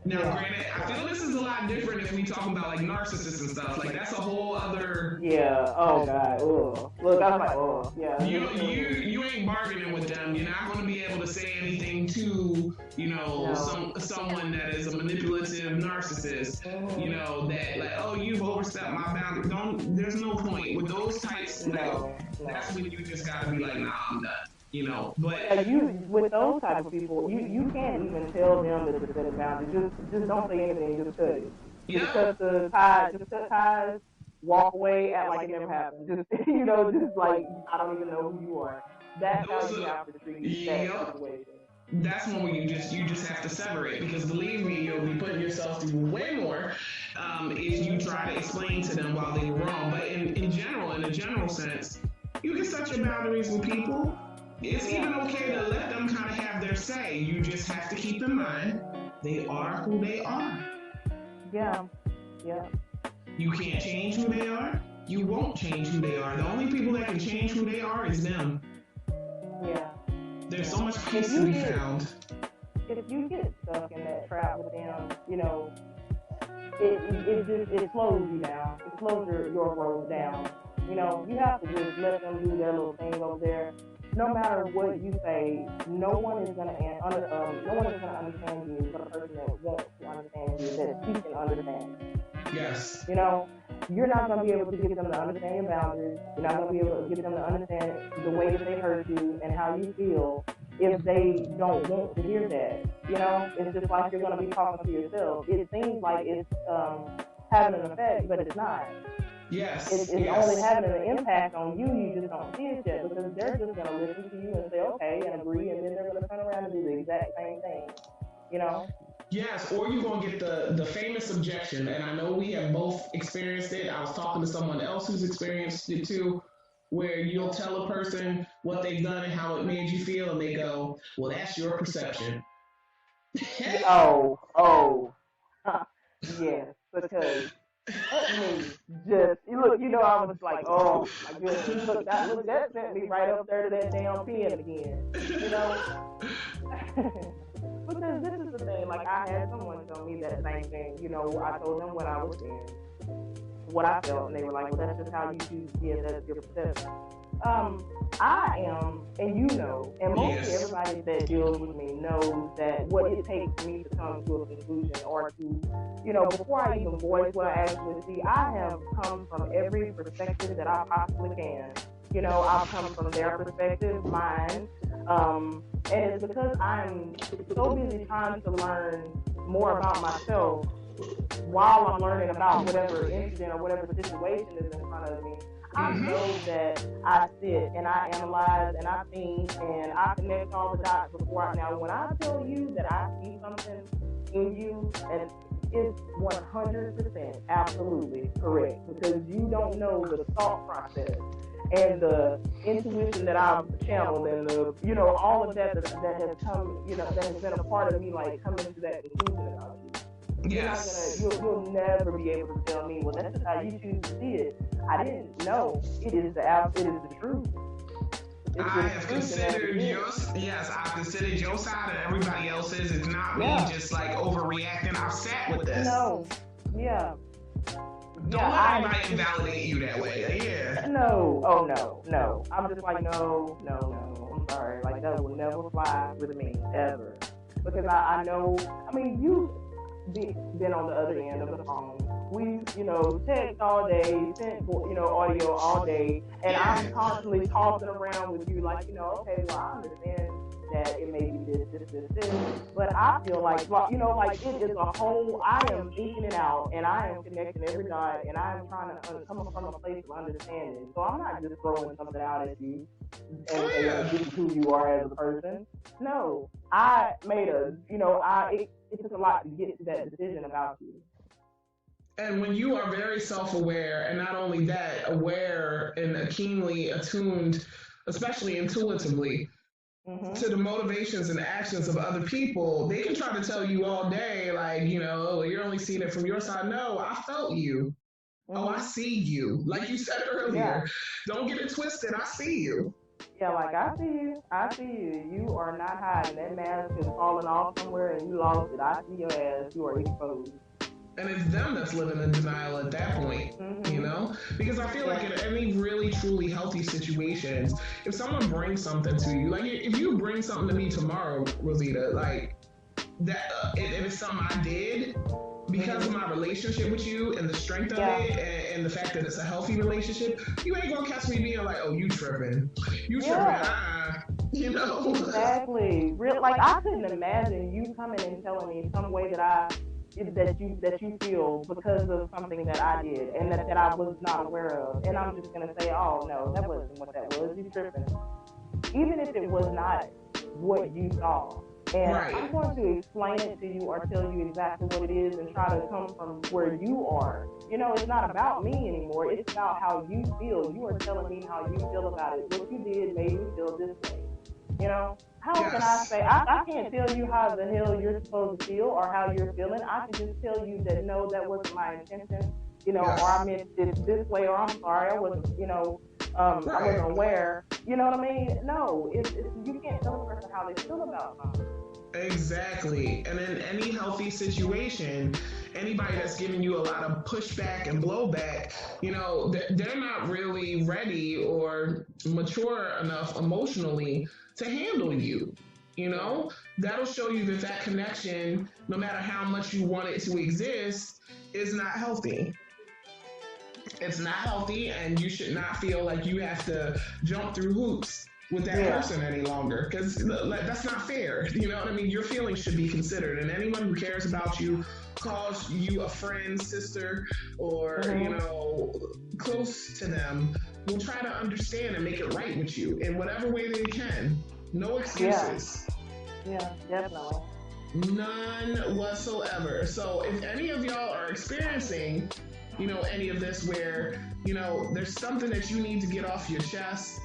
Now, granted, I feel this is a lot different if we talking about like narcissists and stuff. Like that's a whole other. Yeah. Oh God. Ugh. Look, I was like, oh yeah. You ain't bargaining with them. You're not going to be able to say anything to someone that is a manipulative narcissist. That like, oh, you've overstepped my boundary. Don't. There's no point with those types. No. That's when you just got to be like, nah, I'm done. But with those type of people, you can't even tell them that it's a boundary. Just don't say anything. Just cut it. Just cut the ties. Just cut ties. Walk away. Act like it never happened. Just just like I don't even know who you are. That's how you have to treat that situation. That's when you just have to sever it, because believe me, you'll be putting yourself through way more if you try to explain to them while they were wrong. But in a general sense, you can set your boundaries with people. It's even okay to let them kind of have their say. You just have to keep in mind they are who they are. Yeah. You can't change who they are. You won't change who they are. The only people that can change who they are is them. Yeah. There's so much peace to be found. If you get stuck in that trap with them, it slows you down. It slows your growth down. You have to just let them do their little thing over there. No matter what you say, no one is gonna understand you but a person that wants to understand you, that you can understand. Yes. You're not gonna be able to get them to understand your boundaries. You're not gonna be able to get them to understand the way that they hurt you and how you feel if they don't want to hear that. It's just like you're gonna be talking to yourself. It seems like it's having an effect, but it's not. Yes. It's only having an impact on you. You just don't see it yet, because they're just going to listen to you and say, okay, and agree, and then they're going to turn around and do the exact same thing. Yes, or you're going to get the famous objection, and I know we have both experienced it. I was talking to someone else who's experienced it too, where you'll tell a person what they've done and how it made you feel, and they go, well, that's your perception. Yes, because I was like, oh my goodness, look, that sent me right up there to that damn pen again, Because this is the thing, like I had someone tell me that same thing, I told them what I was saying, what I felt, and they were like, well, that's just how you choose to be, and that's your perception. I am, and and mostly everybody that deals with me knows that what it takes for me to come to a conclusion or to, before I even voice what I actually see, I have come from every perspective that I possibly can. I've come from their perspective, mine, and it's because I'm so busy trying to learn more about myself while I'm learning about whatever incident or whatever situation is in front of me. I know that I sit and I analyze and I think and I connect all the dots before. Now, when I tell you that I see something in you, and it's 100% absolutely correct, because you don't know the thought process and the intuition that I've channeled and the, all of that has come, that has been a part of me, like coming to that conclusion about you. Yes. You'll never be able to tell me, well, that's just how you choose to see it. I didn't know. It is the truth. I have considered I've considered your side and everybody else's. It's not me just like overreacting. I've sat with this. No. Yeah. Don't let anybody invalidate you that way. Yeah. No. Oh, no. I'm just like, no. I'm sorry. Like, that will never fly with me, ever. Because I know, you've been on the other end of the phone. We, text all day, sent, audio all day, and I'm constantly talking around with you like, okay, well, I understand that it may be this, but I feel like, it is a whole, I am thinking it out, and I am connecting every dot, and I am trying to come from a place of understanding. So I'm not just throwing something out at you and this is who you are as a person. No, I made it took a lot to get to that decision about you. And when you are very self-aware, and not only that, aware and keenly attuned, especially intuitively, to the motivations and actions of other people, they can try to tell you all day, like, you're only seeing it from your side. No, I felt you. Oh, I see you. Like you said earlier, don't get it twisted. I see you. Yeah, like I see you. I see you. You are not hiding. That mask is falling off somewhere and you lost it. I see your ass. You are exposed. And it's them that's living in denial at that point, you Mm-hmm. know? Because I feel like in any really truly healthy situations, if someone brings something to you, like if you bring something to me tomorrow, Rosita, like that, if it's something I did, because of my relationship with you and the strength of it and the fact that it's a healthy relationship, you ain't gonna catch me being like, oh, you tripping. You tripping, you know? Exactly. Real, like I couldn't imagine you coming and telling me some way that you feel because of something that I did and that I was not aware of. And I'm just gonna say, oh no, that wasn't what that was. You tripping. Even if it was not what you saw. And I'm going to explain it to you or tell you exactly what it is and try to come from where you are. You know, it's not about me anymore. It's about how you feel. You are telling me how you feel about it. What you did made me feel this way. You know, how can I say, I can't tell you how the hell you're supposed to feel or how you're feeling. I can just tell you that no, that wasn't my intention, you know, or I meant it this way, or I'm sorry, I wasn't, you know, I wasn't aware. You know what I mean? No, you can't tell a person how they feel about something. Exactly. And in any healthy situation, anybody that's giving you a lot of pushback and blowback, you know, they're not really ready or mature enough emotionally to handle you. You know, that'll show you that that connection, no matter how much you want it to exist, is not healthy. It's not healthy, and you should not feel like you have to jump through hoops with that person any longer, because that's not fair. You know what I mean? Your feelings should be considered, and anyone who cares about you, calls you a friend, sister, or you know, close to them, will try to understand and make it right with you in whatever way they can. No excuses. Yeah, definitely. None whatsoever. So if any of y'all are experiencing, you know, any of this where, you know, there's something that you need to get off your chest,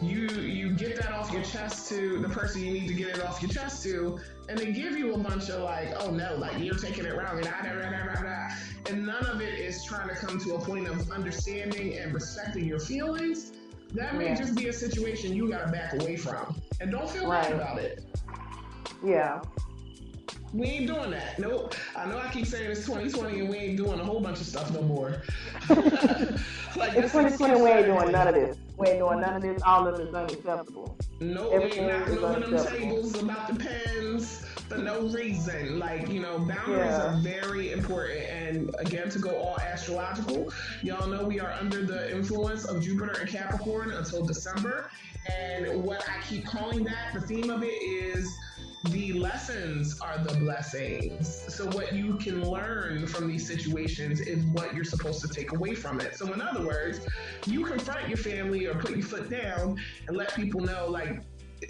you get that off your chest to the person you need to get it off your chest to, and they give you a bunch of like, oh no, like you're taking it wrong, and none of it is trying to come to a point of understanding and respecting your feelings, that may just be a situation you gotta back away from. And don't feel bad about it. Yeah. We ain't doing that. Nope. I know I keep saying it's 2020 and we ain't doing a whole bunch of stuff no more. Like it's 2020, we ain't doing none of this. We ain't doing none of this. All of this is unacceptable. No, we ain't knocking over them tables about the pens for no reason. Like, you know, boundaries are very important. And again, to go all astrological, y'all know we are under the influence of Jupiter and Capricorn until December. And what I keep calling that, the theme of it is the lessons are the blessings. So what you can learn from these situations is what you're supposed to take away from it. So in other words, you confront your family or put your foot down and let people know, like,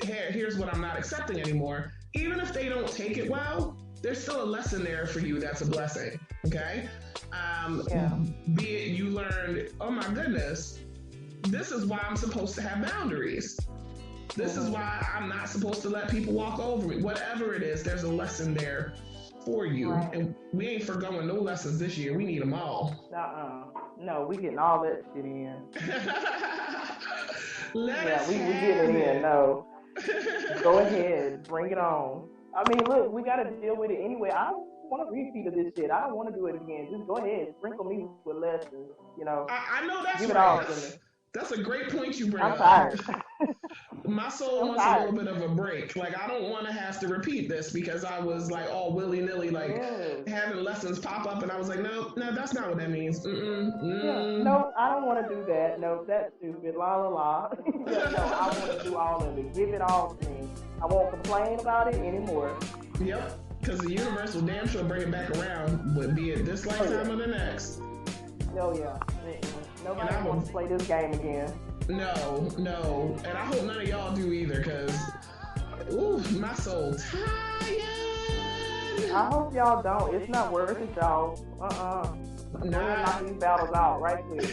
hey, here's what I'm not accepting anymore. Even if they don't take it well, there's still a lesson there for you that's a blessing, okay? Be it you learned, oh my goodness, this is why I'm supposed to have boundaries. This is why I'm not supposed to let people walk over me. Whatever it is, there's a lesson there for you. Right. And we ain't forgoing no lessons this year. We need them all. No, we getting all that shit in. We get it in. No. Go ahead. Bring it on. I mean, look, we got to deal with it anyway. I don't want to repeat of this shit. I don't want to do it again. Just go ahead. Sprinkle me with lessons, you know. I know that's Give right. It all to me. That's a great point you bring up. I'm tired. My soul wants a little bit of a break. Like, I don't want to have to repeat this because I was like all willy-nilly, like having lessons pop up, and I was like, no, that's not what that means. No, I don't want to do that. No, that's stupid. La la la. No, I want to do all of it. Give it all to me. I won't complain about it anymore. Yep, because the universe will damn sure bring it back around, but be it this lifetime or the next. Oh yeah. Nobody wants to play this game again. No. And I hope none of y'all do either, because, ooh, my soul tired. I hope y'all don't. It's not worth it, y'all. We're gonna knock these battles out right quick.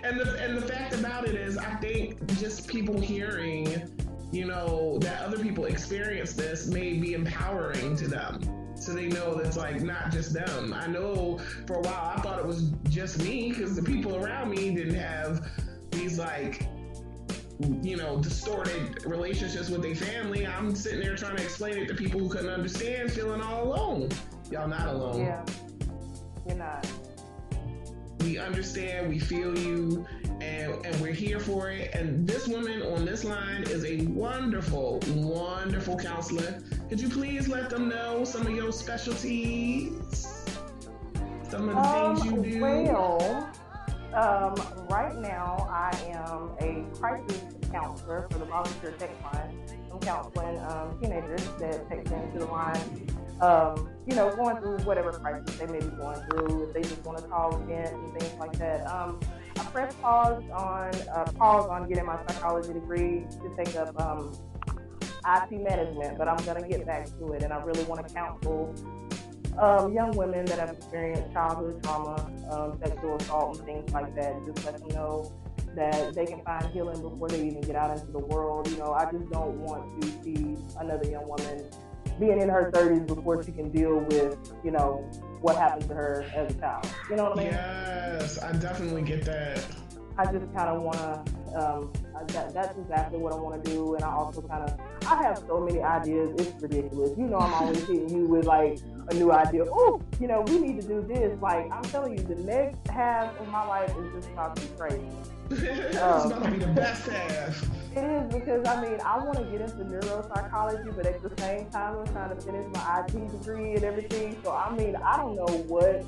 And the fact about it is, I think just people hearing, you know, that other people experience this may be empowering to them. So they know that's like not just them. I know for a while I thought it was just me because the people around me didn't have these like distorted relationships with their family. I'm sitting there trying to explain it to people who couldn't understand, feeling all alone. Y'all not alone. Yeah, you're not. We understand, we feel you, and we're here for it. And this woman on this line is a wonderful, wonderful counselor. Could you please let them know some of your specialties? Some of the things you do? Well, right now I am a crisis counselor for the volunteer text line. I'm counseling teenagers that text into the line, going through whatever crisis they may be going through. If they just want to talk, vent, and things like that. I pressed pause on getting my psychology degree to take up IT management, but I'm gonna get back to it, and I really want to counsel young women that have experienced childhood trauma, sexual assault, and things like that. Just let them know that they can find healing before they even get out into the world. I just don't want to see another young woman being in her 30s before she can deal with, what happened to her as a child. You know what I mean? Yes, I definitely get that. I just kind of want to, that's exactly what I want to do. And I also I have so many ideas, it's ridiculous. I'm always hitting you with like a new idea. Oh, we need to do this. Like, I'm telling you, the next half of my life is just about to be crazy. It's about to be the best half. It is, because I want to get into neuropsychology, but at the same time, I'm trying to finish my IT degree and everything. So, I don't know what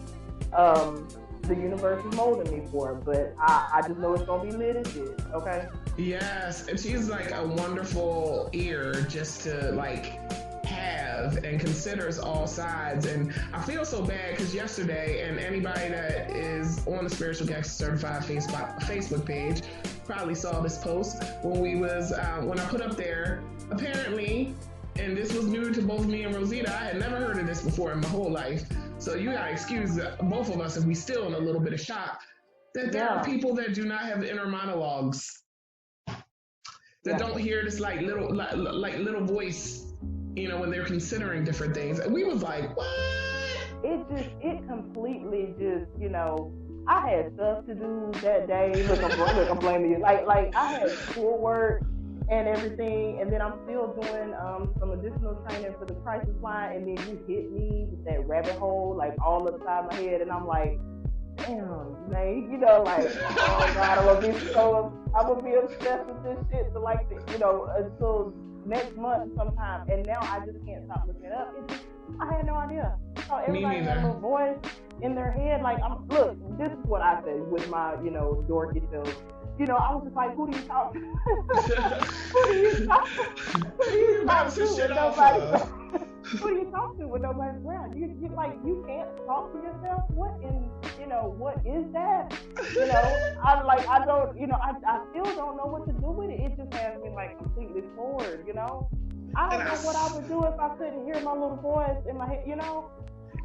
the universe is molding me for, but I just know it's going to be lit as shit, okay? Yes, and she's like a wonderful ear just to have, and considers all sides. And I feel so bad because yesterday, and anybody that is on the Spiritual Gangster Certified Facebook page probably saw this post when when I put up there, apparently, and this was new to both me and Rosita, I had never heard of this before in my whole life. So you gotta excuse both of us if we still in a little bit of shock, that there are people that do not have inner monologues, that don't hear this little voice, when they're considering different things. And we was like, what? It completely just, I had stuff to do that day. Look, I'm blaming you. Like I had schoolwork and everything, and then I'm still doing some additional training for the crisis line, and then you hit me with that rabbit hole, like all upside my head, and I'm like, damn, man, oh God, I'm gonna be obsessed with this shit to until next month sometime, and now I just can't stop looking it up. I had no idea. So everybody had a little voice in their head, look, this is what I say with my, dorky self. I was just like, who do you talk to? Who do you talk to? Who do you talk to when nobody's around? You can't talk to yourself? What is that? I still don't know what to do with it. It just has me completely floored, I don't know what I would do if I couldn't hear my little voice in my head,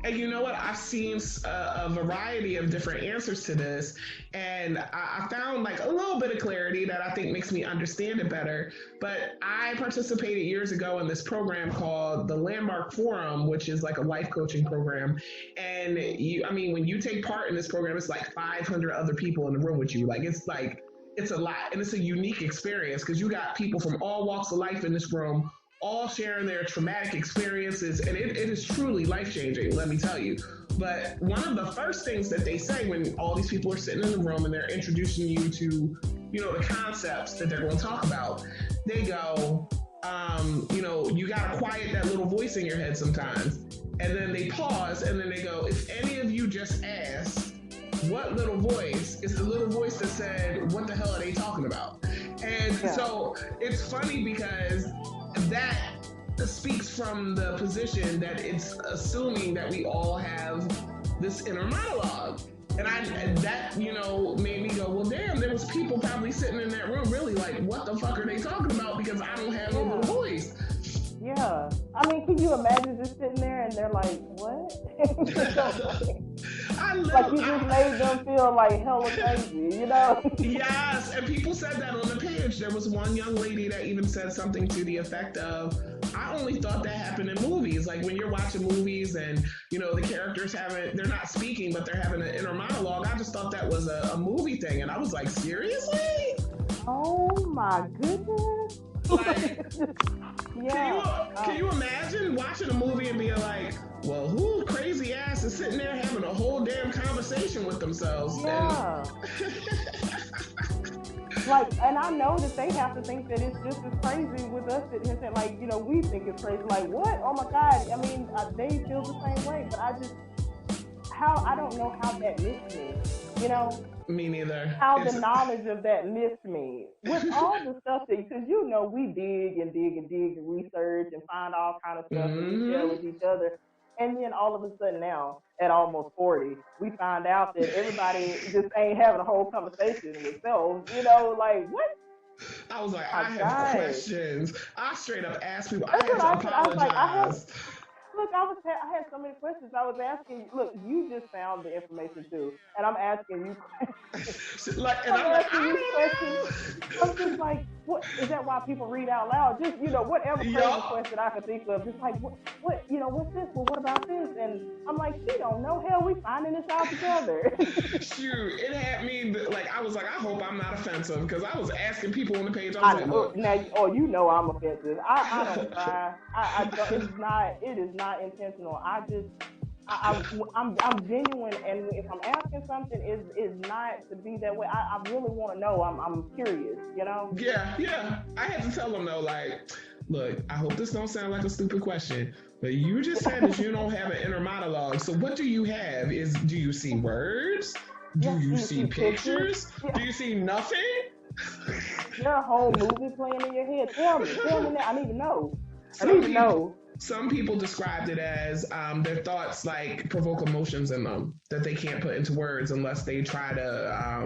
And you know what? I've seen a variety of different answers to this, and I found a little bit of clarity that I think makes me understand it better. But I participated years ago in this program called the Landmark Forum, which is a life coaching program. And when you take part in this program, it's 500 other people in the room with you. It's a lot, and it's a unique experience because you got people from all walks of life in this room, all sharing their traumatic experiences, and it is truly life-changing, let me tell you. But one of the first things that they say when all these people are sitting in the room and they're introducing you to, the concepts that they're going to talk about, they go, you got to quiet that little voice in your head sometimes. And then they pause, and then they go, if any of you just asked, what little voice is the little voice that said, what the hell are they talking about? And so it's funny because that speaks from the position that it's assuming that we all have this inner monologue. And that made me go, well, damn, there was people probably sitting in that room really what the fuck are they talking about? Because I don't have a little voice. Yeah. Can you imagine just sitting there and they're like, what? You just made them feel hella crazy, Yes, and people said that on the page. There was one young lady that even said something to the effect of, I only thought that happened in movies. When you're watching movies and, the characters they're not speaking, but they're having an inner monologue. I just thought that was a movie thing. And I was like, seriously? Oh my goodness. Like, Yeah. can you imagine watching a movie and being like, well, who crazy ass is sitting there having a whole damn conversation with themselves? Yeah. Like, and I know that they have to think that it's just as crazy with us sitting here saying, like, we think it's crazy. Like, what? Oh my God. I mean, they feel the same way, but I don't know how that missed me, Me neither. how the knowledge of that missed me with all the stuff that, because we dig and dig and dig and research and find all kind of stuff and we share with each other. And then all of a sudden now, at almost 40, we find out that everybody just ain't having a whole conversation with themselves. Like, what? I was like, I have questions. I straight up asked people. That's I had to apologize. I was like, I had so many questions. I was asking you. Look, you just found the information too, and I'm asking you questions. I'm just like, what is that? Why people read out loud? Just whatever crazy question I could think of. Just like, what? What's this? Well, what about this? And I'm like, she don't know. Hell, we finding this out together. Shoot, it had me like, I was like, I hope I'm not offensive, because I was asking people on the page. I was like, look. Now, I'm offensive. I don't try. It is not intentional. I'm genuine, and if I'm asking something, is not to be that way. I really want to know. I'm curious, Yeah. I had to tell them though, like, look, I hope this don't sound like a stupid question, but you just said that you don't have an inner monologue. So what do you have? Do you see words? Do you see pictures? Yeah. Do you see nothing? There a whole movie playing in your head. Tell me that. I need to know. Some people described it as their thoughts like provoke emotions in them that they can't put into words unless they try to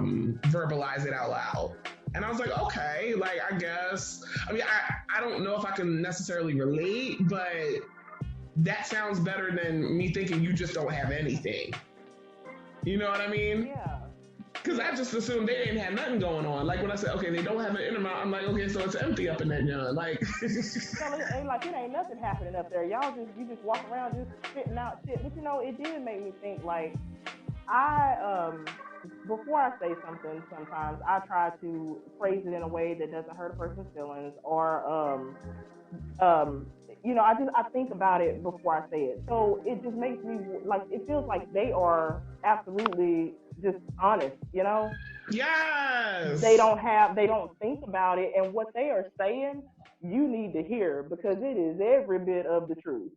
verbalize it out loud. And I was like, okay, like, I guess. I mean, I don't know if I can necessarily relate, but that sounds better than me thinking you just don't have anything. You know what I mean? Yeah. Because I just assumed they didn't have nothing going on. Like when I said, okay, they don't have an inner mouth, I'm like, okay, so it's empty up in that young. Like, it ain't nothing happening up there. You just walk around just spitting out shit. But it did make me think, like, before I say something, sometimes I try to phrase it in a way that doesn't hurt a person's feelings, or I think about it before I say it. So it just makes me, like, it feels like they are absolutely just honest, Yes. They don't think about it, and what they are saying, you need to hear, because it is every bit of the truth.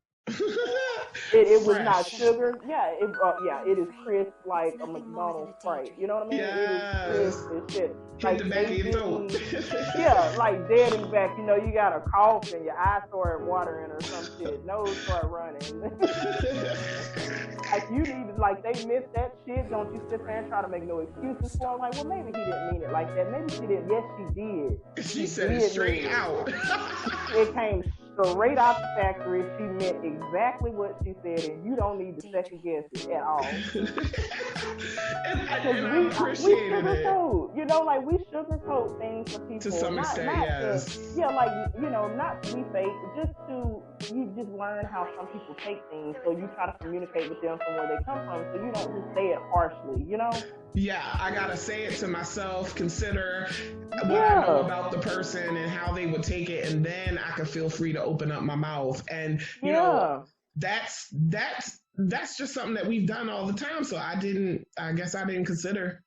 It was not sugar. Yeah, it is crisp like a McDonald's Sprite. You know what I mean? Yes. It is crisp as shit. Hit the back of your throat. Yeah, like dead in the back. You got a cough and your eyes started watering or some shit. Nose started running. Like, you need to, like, they missed that shit. Don't you sit there and try to make no excuses for it. Like, well, maybe he didn't mean it like that. Maybe she didn't. Yes, she did. She said it straight out. It came straight out the factory. She meant exactly what she said, and you don't need to second guess it at all. and I appreciated we sugarcoat, it. Like, we sugarcoat things for people. To some extent, yes. Not to be fake, just to, you just learn how some people take things, so you try to communicate with them from where they come from, so you don't just say it harshly, Yeah, I gotta say it to myself, consider what I know about the person and how they would take it, and then I could feel free to open up my mouth. And you know, that's just something that we've done all the time. So I guess I didn't consider,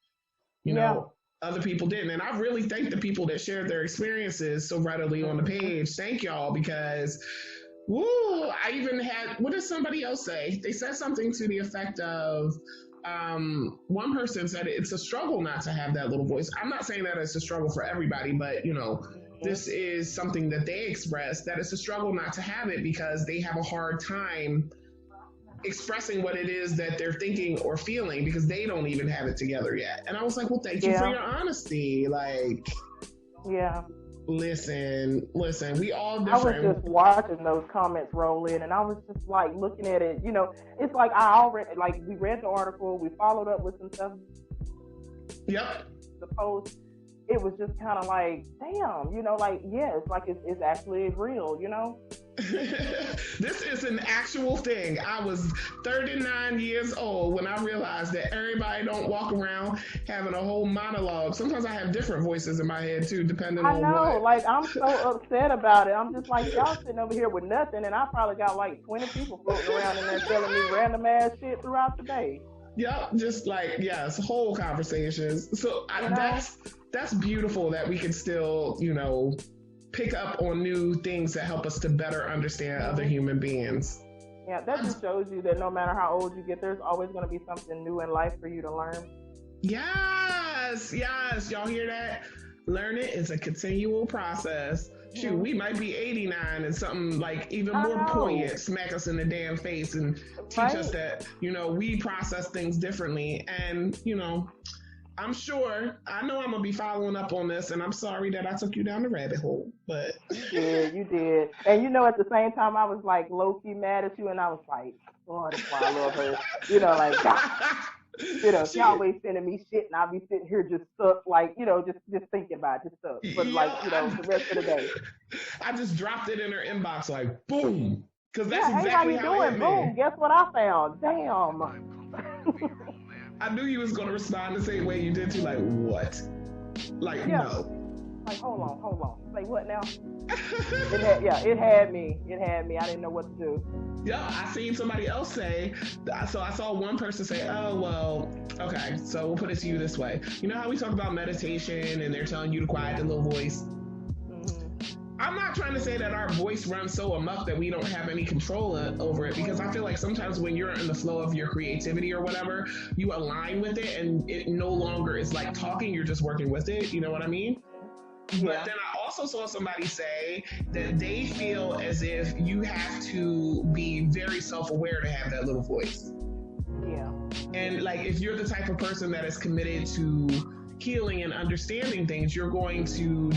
you know, other people didn't. And I really thank the people that shared their experiences so readily on the page. Thank y'all, because I even had, what did somebody else say? They said something to the effect of, one person said it's a struggle not to have that little voice. I'm not saying that it's a struggle for everybody, but this is something that they express, that it's a struggle not to have it because they have a hard time expressing what it is that they're thinking or feeling because they don't even have it together yet. And I was like, well, thank you for your honesty. Like, listen, we all different. I was just watching those comments roll in, and I was just like looking at it. It's like I already, like, we read the article, we followed up with some stuff. Yep. The post, it was just kind of like, damn, like, yes, like it's actually real, This is an actual thing. I was 39 years old when I realized that everybody don't walk around having a whole monologue. Sometimes I have different voices in my head too, depending on what. I know, like I'm so upset about it. I'm just like, y'all sitting over here with nothing, and I probably got like 20 people floating around in there telling me random ass shit throughout the day. Yep, just like, yes, whole conversations. So that's beautiful that we can still, pick up on new things that help us to better understand other human beings. Yeah, that just shows you that no matter how old you get, there's always going to be something new in life for you to learn. Yes, y'all hear that? Learning is a continual process. Shoot, we might be 89 and something like even more poignant smack us in the damn face and teach us that, we process things differently. And, I'm sure, I know I'm going to be following up on this, and I'm sorry that I took you down the rabbit hole, but... You did. And at the same time, I was like low-key mad at you, and I was like, oh, that's why I love her. She always sending me shit, and I'll be sitting here just stuck, like, just thinking about it, just stuck. But, the rest of the day. I just dropped it in her inbox, like, boom. Because that's hey, exactly how you doing? Boom, guess what I found? Damn. I knew you was going to respond the same way you did too, like, what? Like, no. Like, hold on. Like, what now? It had me. I didn't know what to do. Yeah, I seen somebody else say, so I saw one person say, oh, well, okay, so we'll put it to you this way. You know how we talk about meditation and they're telling you to quiet the little voice? I'm not trying to say that our voice runs so amok that we don't have any control over it, because I feel like sometimes when you're in the flow of your creativity or whatever, you align with it and it no longer is like talking, you're just working with it. You know what I mean? Yeah. But then I also saw somebody say that they feel as if you have to be very self-aware to have that little voice. Yeah. And like, if you're the type of person that is committed to healing and understanding things, you're going to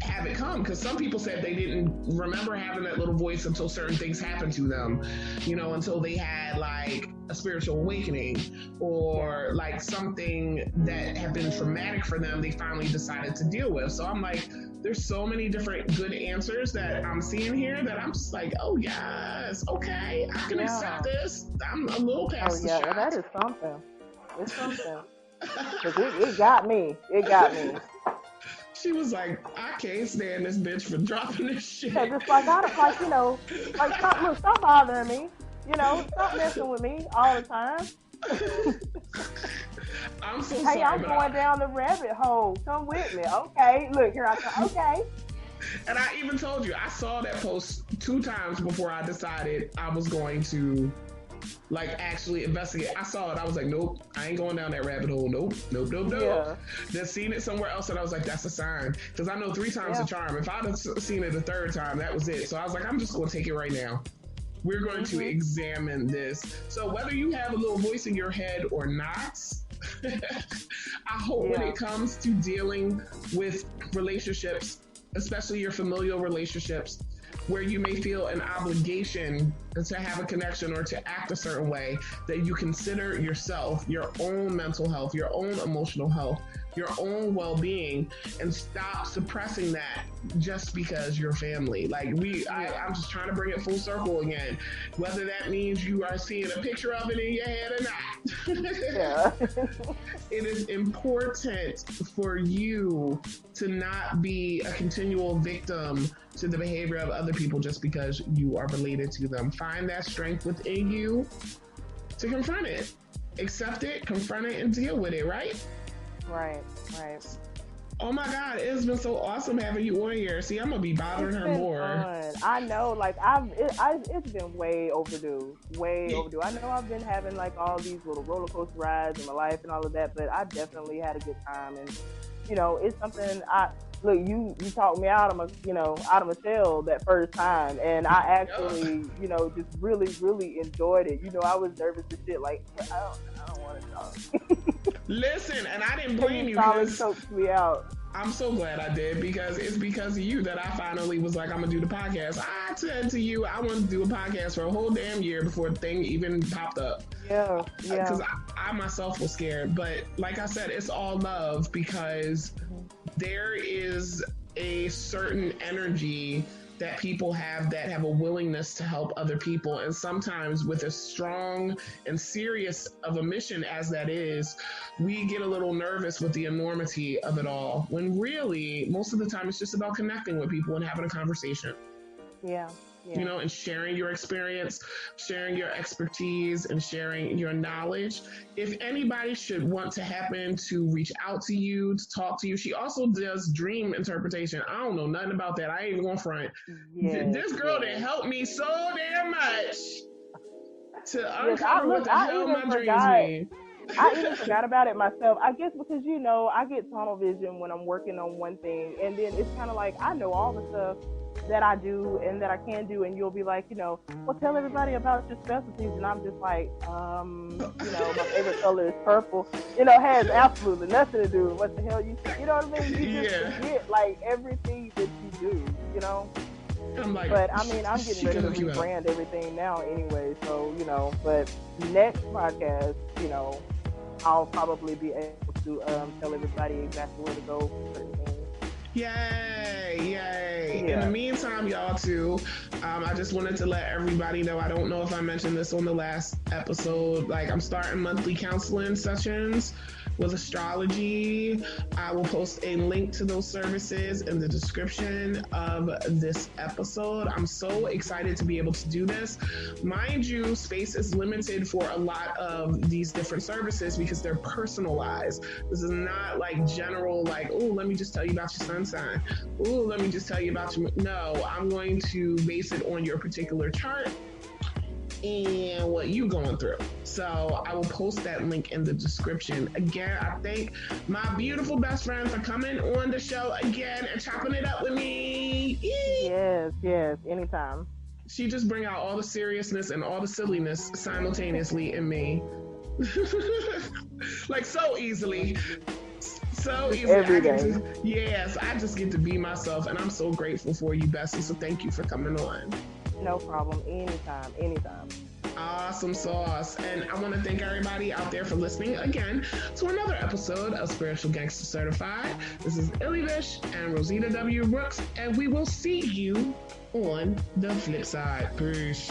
have it come, because some people said they didn't remember having that little voice until certain things happened to them, until they had like a spiritual awakening or like something that had been traumatic for them they finally decided to deal with. So I'm like, there's so many different good answers that I'm seeing here that I'm just like, oh yes, okay, I can accept this. I'm a little past the shot. That is something. It's something. Because it got me. She was like, I can't stand this bitch for dropping this shit. Yeah, just like, stop bothering me. Stop messing with me all the time. I'm so sorry. Hey, I'm going down the rabbit hole. Come with me. Okay, look, here I come. Okay. And I even told you, I saw that post 2 times before I decided I was going to like actually investigate. I saw it, I was like, nope, I ain't going down that rabbit hole. Nope. Yeah. Then seen it somewhere else and I was like, that's a sign, because I know 3 times the charm. If I'd have seen it a 3rd time, that was it. So I was like, I'm just going to take it right now. We're going to examine this. So whether you have a little voice in your head or not, I hope when it comes to dealing with relationships, especially your familial relationships, where you may feel an obligation to have a connection or to act a certain way, that you consider yourself, your own mental health, your own emotional health, your own well-being, and stop suppressing that just because you're family. Like I'm just trying to bring it full circle again, whether that means you are seeing a picture of it in your head or not. It is important for you to not be a continual victim to the behavior of other people just because you are related to them. Find that strength within you to confront it, accept it, confront it, and deal with it, right? Right. Oh my God, it's been so awesome having you on here. See, I'm gonna be bothering her more. Fun. I know, like it's been way overdue. I know I've been having like all these little roller coaster rides in my life and all of that, but I definitely had a good time. And it's something you talked me out of my shell that first time, and I actually just really, really enjoyed it. I was nervous as shit, like I don't want to talk. Listen, and I didn't blame you. Choked me out. I'm so glad I did, because it's because of you that I finally was like, I'm gonna do the podcast. I said to you, I wanted to do a podcast for a whole damn year before the thing even popped up. Yeah. Because I myself was scared, but like I said, it's all love, because there is a certain energy that people have that have a willingness to help other people. And sometimes with as strong and serious of a mission as that is, we get a little nervous with the enormity of it all, when really most of the time it's just about connecting with people and having a conversation. Yeah. You know, and sharing your experience, sharing your expertise, and sharing your knowledge. If anybody should want to happen to reach out to you, to talk to you, she also does dream interpretation. I don't know nothing about that. I ain't even going front. Yes, This girl that helped me so damn much to Yes, uncover what the hell my dreams mean. I even forgot about it myself. I guess because, you know, I get tunnel vision when I'm working on one thing, and then it's kind of like I know all the stuff that I do and that I can do, and you'll be like, you know, well, tell everybody about your specialties, and I'm just like, you know, my favorite color is purple. You know, has absolutely nothing to do with what the hell you know what I mean? You just forget like everything that you do, you know. I'm like, but I mean, I'm getting ready to rebrand everything now anyway, so you know. But next podcast, you know, I'll probably be able to tell everybody exactly where to go for certain things. Yay, yay. Yeah. In the meantime, y'all too, I just wanted to let everybody know, I don't know if I mentioned this on the last episode, like I'm starting monthly counseling sessions with astrology. I will post a link to those services in the description of this episode. I'm so excited to be able to do this. Mind you, space is limited for a lot of these different services because they're personalized. This is not like general, like, oh, let me just tell you about your sun sign. Oh, let me just tell you about your... No, I'm going to base it on your particular chart and what you going through. So I will post that link in the description. Again, I thank my beautiful best friend for coming on the show again and chopping it up with me. Yes, anytime. She just bring out all the seriousness and all the silliness simultaneously in me. Like so easily. So easily. Every day. I just get to be myself, and I'm so grateful for you, Bessie. So thank you for coming on. No problem. Anytime. Awesome sauce. And I want to thank everybody out there for listening again to another episode of Spiritual Gangster Certified. This is Illy Vish and Rosita W Brooks, and we will see you on the flip side. Peace.